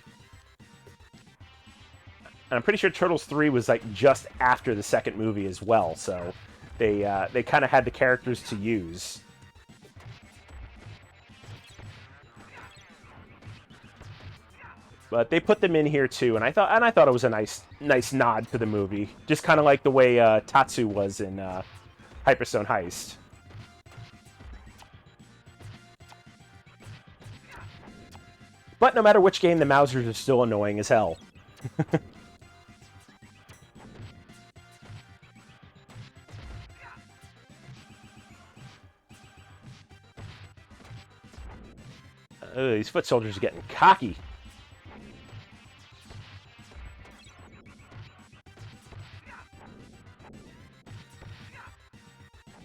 And I'm pretty sure Turtles 3 was like just after the second movie as well, so they kind of had the characters to use. But they put them in here too, and I thought it was a nice nod to the movie, just kind of like the way Tatsu was in Hyperstone Heist. But no matter which game, the Mousers are still annoying as hell. These foot soldiers are getting cocky.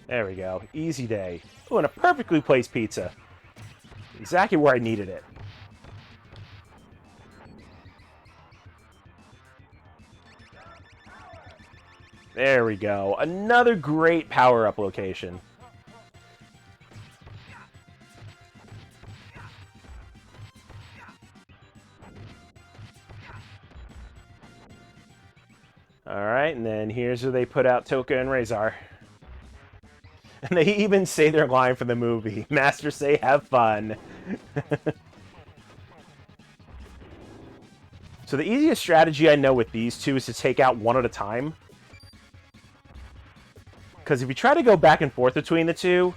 There we go. Easy day. Oh, and a perfectly placed pizza. Exactly where I needed it. There we go. Another great power-up location. Alright, and then here's where they put out Toka and Razor. And they even say their line from the movie. Masters say, have fun. So the easiest strategy I know with these two is to take out one at a time. Because if you try to go back and forth between the two,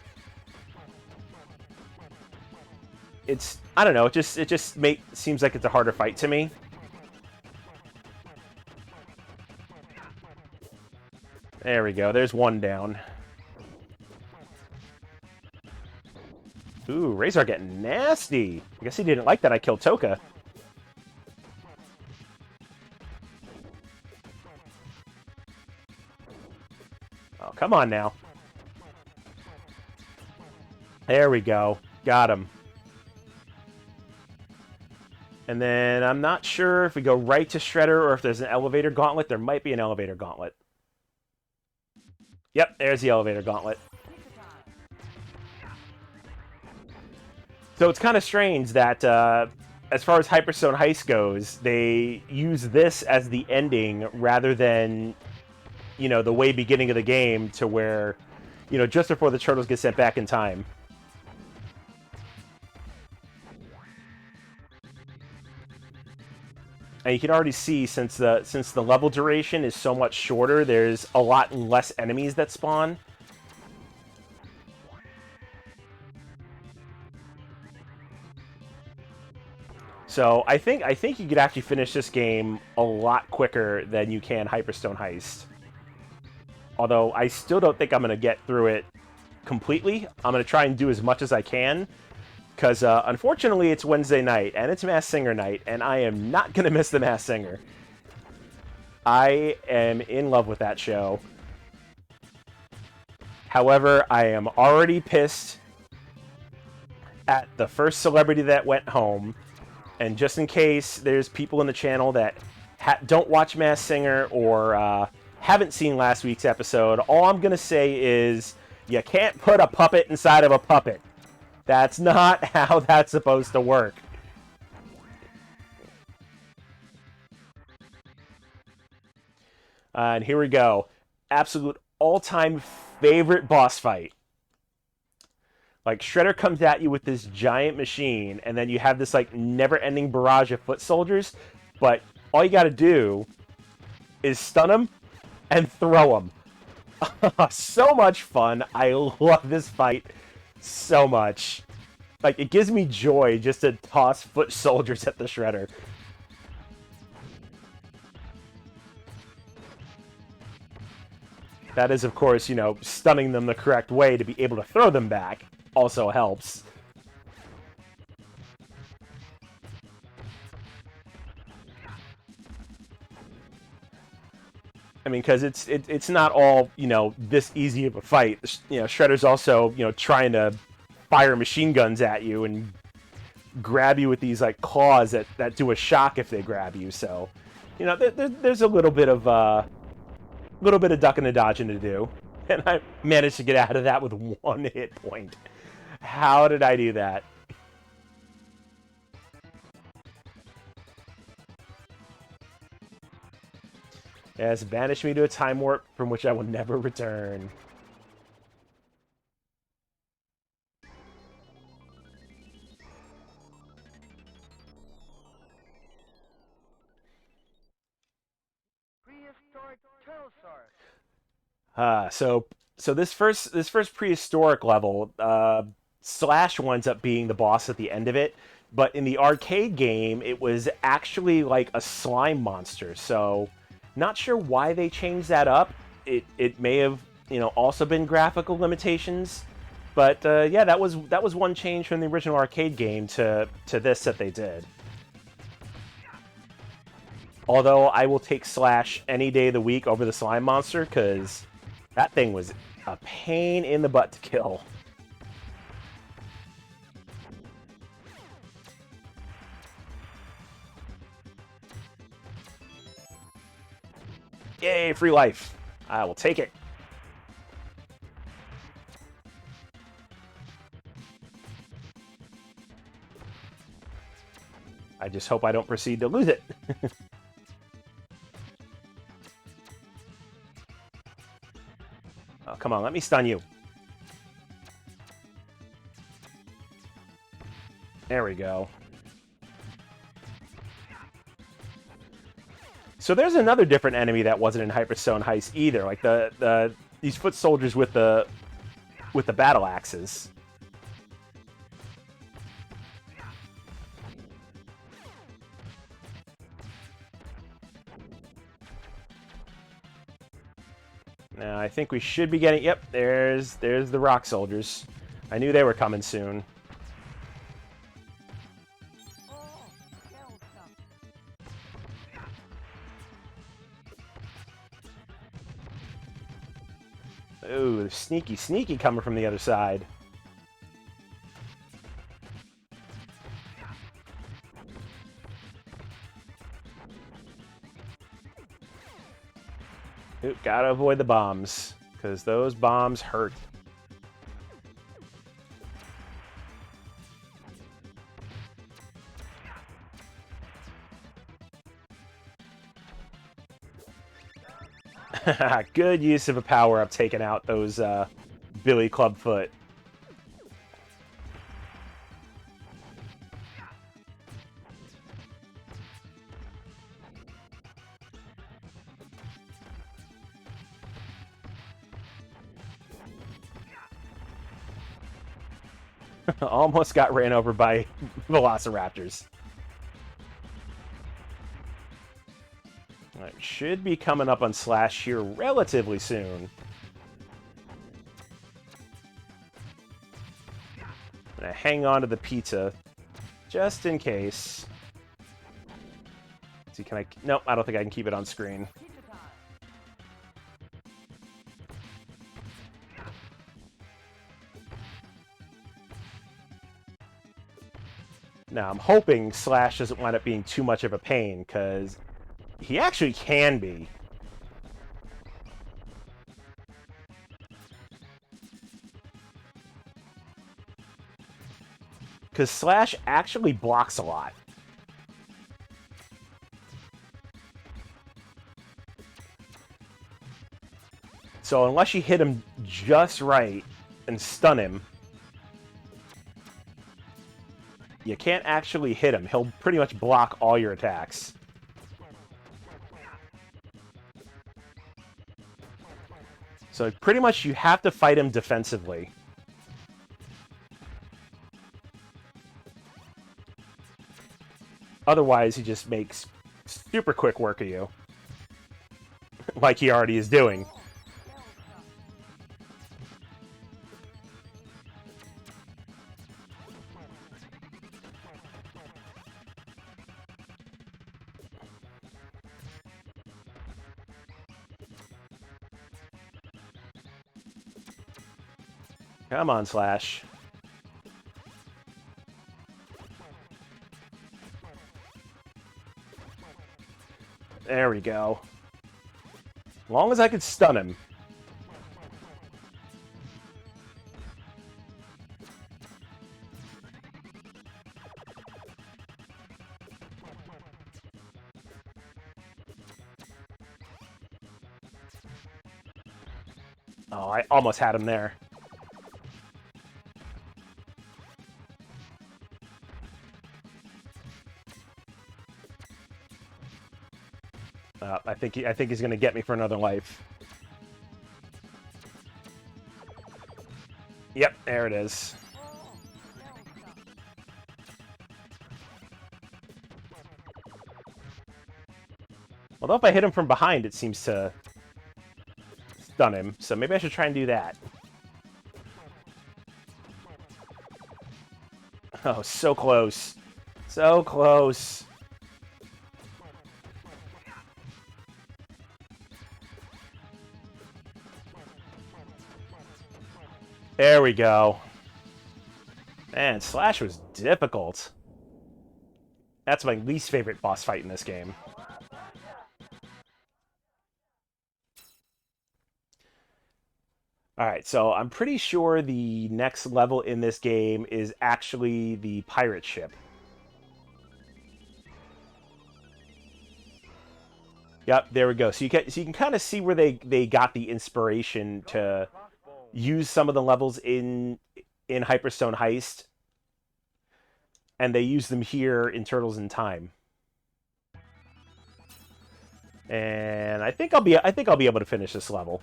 it's, I don't know, it just seems like it's a harder fight to me. There we go, there's one down. Ooh, Razor getting nasty. I guess he didn't like that I killed Toka. Oh, come on now. There we go. Got him. And then I'm not sure if we go right to Shredder or if there's an elevator gauntlet. There might be an elevator gauntlet. Yep, there's the elevator gauntlet. So it's kind of strange that, as far as Hyperstone Heist goes, they use this as the ending rather than, you know, the way beginning of the game to where, you know, just before the turtles get sent back in time. And you can already see, since the level duration is so much shorter, there's a lot less enemies that spawn. So I think you could actually finish this game a lot quicker than you can Hyperstone Heist. Although I still don't think I'm going to get through it completely. I'm going to try and do as much as I can. Because unfortunately it's Wednesday night, and it's Masked Singer night, and I am not going to miss the Masked Singer. I am in love with that show. However, I am already pissed at the first celebrity that went home. And just in case there's people in the channel that don't watch Masked Singer or haven't seen last week's episode, all I'm going to say is you can't put a puppet inside of a puppet. That's not how that's supposed to work. And here we go. Absolute all-time favorite boss fight. Like, Shredder comes at you with this giant machine, and then you have this, like, never-ending barrage of foot soldiers, but all you gotta do is stun them and throw them. So much fun. I love this fight so much. Like, it gives me joy just to toss foot soldiers at the Shredder. That is, of course, you know, stunning them the correct way to be able to throw them back also helps. I mean, because it's not all, you know, this easy of a fight. You know, Shredder's also, you know, trying to fire machine guns at you and grab you with these, like, claws that do a shock if they grab you. So, you know, there's a little bit of ducking and dodging to do. And I managed to get out of that with one hit point. How did I do that? It has banished me to a time warp from which I will never return. Prehistoric Turtlesaurus. So this first prehistoric level, Slash winds up being the boss at the end of it, but in the arcade game, it was actually like a slime monster. So, not sure why they changed that up. It may have, you know, also been graphical limitations, But yeah, that was one change from the original arcade game to this that they did. Although I will take Slash any day of the week over the slime monster, because that thing was a pain in the butt to kill. Yay, free life. I will take it. I just hope I don't proceed to lose it. Oh, come on, let me stun you. There we go. So there's another different enemy that wasn't in Hyperstone Heist either, like these foot soldiers with the battle axes. Now I think we should be getting. Yep, there's the rock soldiers. I knew they were coming soon. Ooh, sneaky, sneaky coming from the other side. Ooh, gotta avoid the bombs, because those bombs hurt. Good use of a power-up taking out those Billy Clubfoot. Almost got ran over by velociraptors. Alright, should be coming up on Slash here relatively soon. I'm gonna hang on to the pizza just in case. See, can I? Nope, I don't think I can keep it on screen. Now, I'm hoping Slash doesn't wind up being too much of a pain, because he actually can be. Because Slash actually blocks a lot. So unless you hit him just right and stun him, you can't actually hit him. He'll pretty much block all your attacks. So pretty much you have to fight him defensively. Otherwise, he just makes super quick work of you. Like he already is doing. Come on, Slash. There we go. As long as I could stun him. Oh, I almost had him there. I think he's gonna get me for another life. Yep, there it is. Although if I hit him from behind, it seems to stun him. So maybe I should try and do that. Oh, so close. So close. There we go. Man, Slash was difficult. That's my least favorite boss fight in this game. Alright, so I'm pretty sure the next level in this game is actually the pirate ship. Yep, there we go. So you can kind of see where they got the inspiration to use some of the levels in Hyperstone Heist, and they use them here in Turtles in Time. And I think I'll be able to finish this level.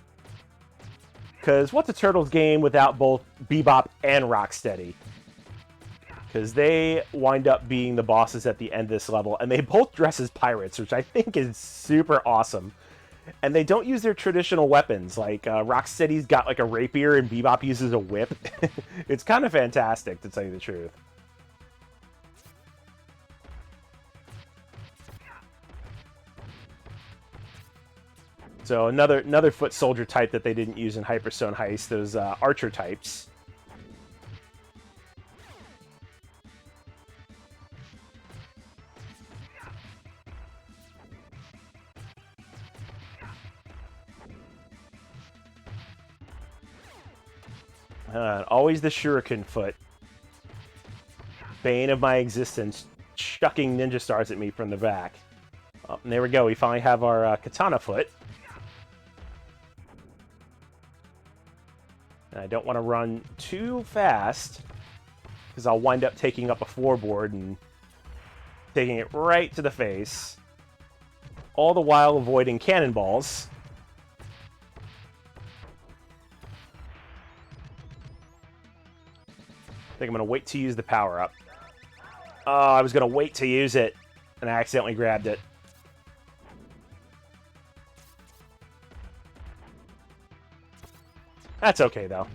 Because what's a Turtles game without both Bebop and Rocksteady? Because they wind up being the bosses at the end of this level, and they both dress as pirates, which I think is super awesome. And they don't use their traditional weapons. Like, Rocksteady's got, like, a rapier, and Bebop uses a whip. It's kind of fantastic, to tell you the truth. So another foot soldier type that they didn't use in Hyperstone Heist, those archer types. Always the shuriken foot. Bane of my existence, chucking ninja stars at me from the back. Oh, and there we go, we finally have our katana foot. And I don't want to run too fast, because I'll wind up taking up a floorboard and taking it right to the face. All the while avoiding cannonballs. I think I'm going to wait to use the power-up. Oh, I was going to wait to use it, and I accidentally grabbed it. That's okay, though.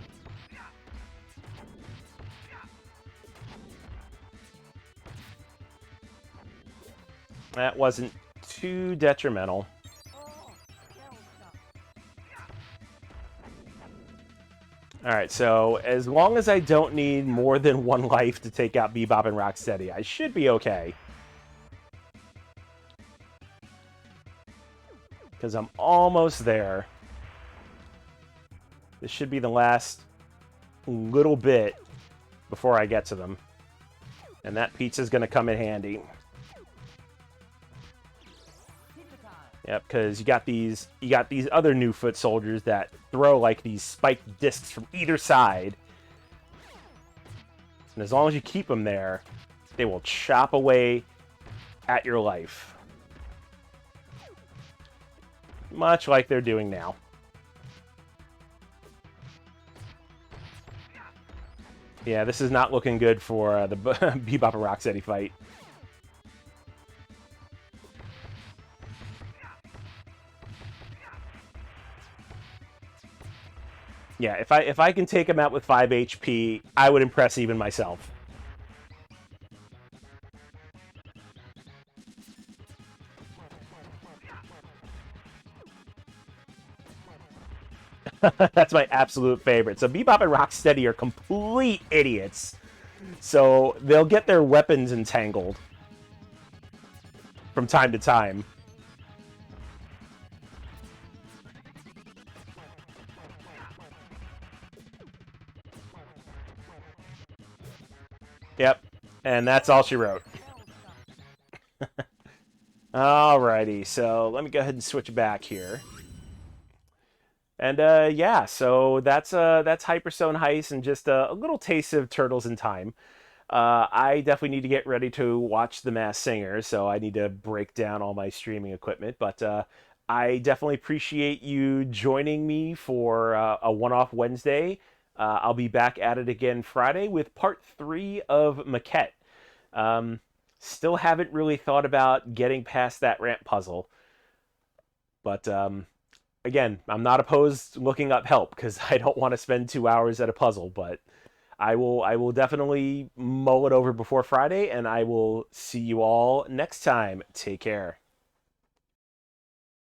That wasn't too detrimental. Alright, so as long as I don't need more than one life to take out Bebop and Rocksteady, I should be okay. Because I'm almost there. This should be the last little bit before I get to them. And that pizza's going to come in handy. Yep, because you got these other new foot soldiers that throw like these spiked discs from either side. And as long as you keep them there, they will chop away at your life. Much like they're doing now. Yeah, this is not looking good for the Bebop and Rocksteady fight. Yeah, if I can take him out with 5 HP, I would impress even myself. That's my absolute favorite. So Bebop and Rocksteady are complete idiots. So they'll get their weapons entangled from time to time. Yep, and that's all she wrote. Alrighty, so let me go ahead and switch back here. And yeah, so that's Hyperstone Heist and just a little taste of Turtles in Time. I definitely need to get ready to watch The Masked Singer, so I need to break down all my streaming equipment. But I definitely appreciate you joining me for a one-off Wednesday. I'll be back at it again Friday with part 3 of Maquette. Still haven't really thought about getting past that ramp puzzle. But again, I'm not opposed to looking up help because I don't want to spend 2 hours at a puzzle, but I will definitely mull it over before Friday, and I will see you all next time. Take care.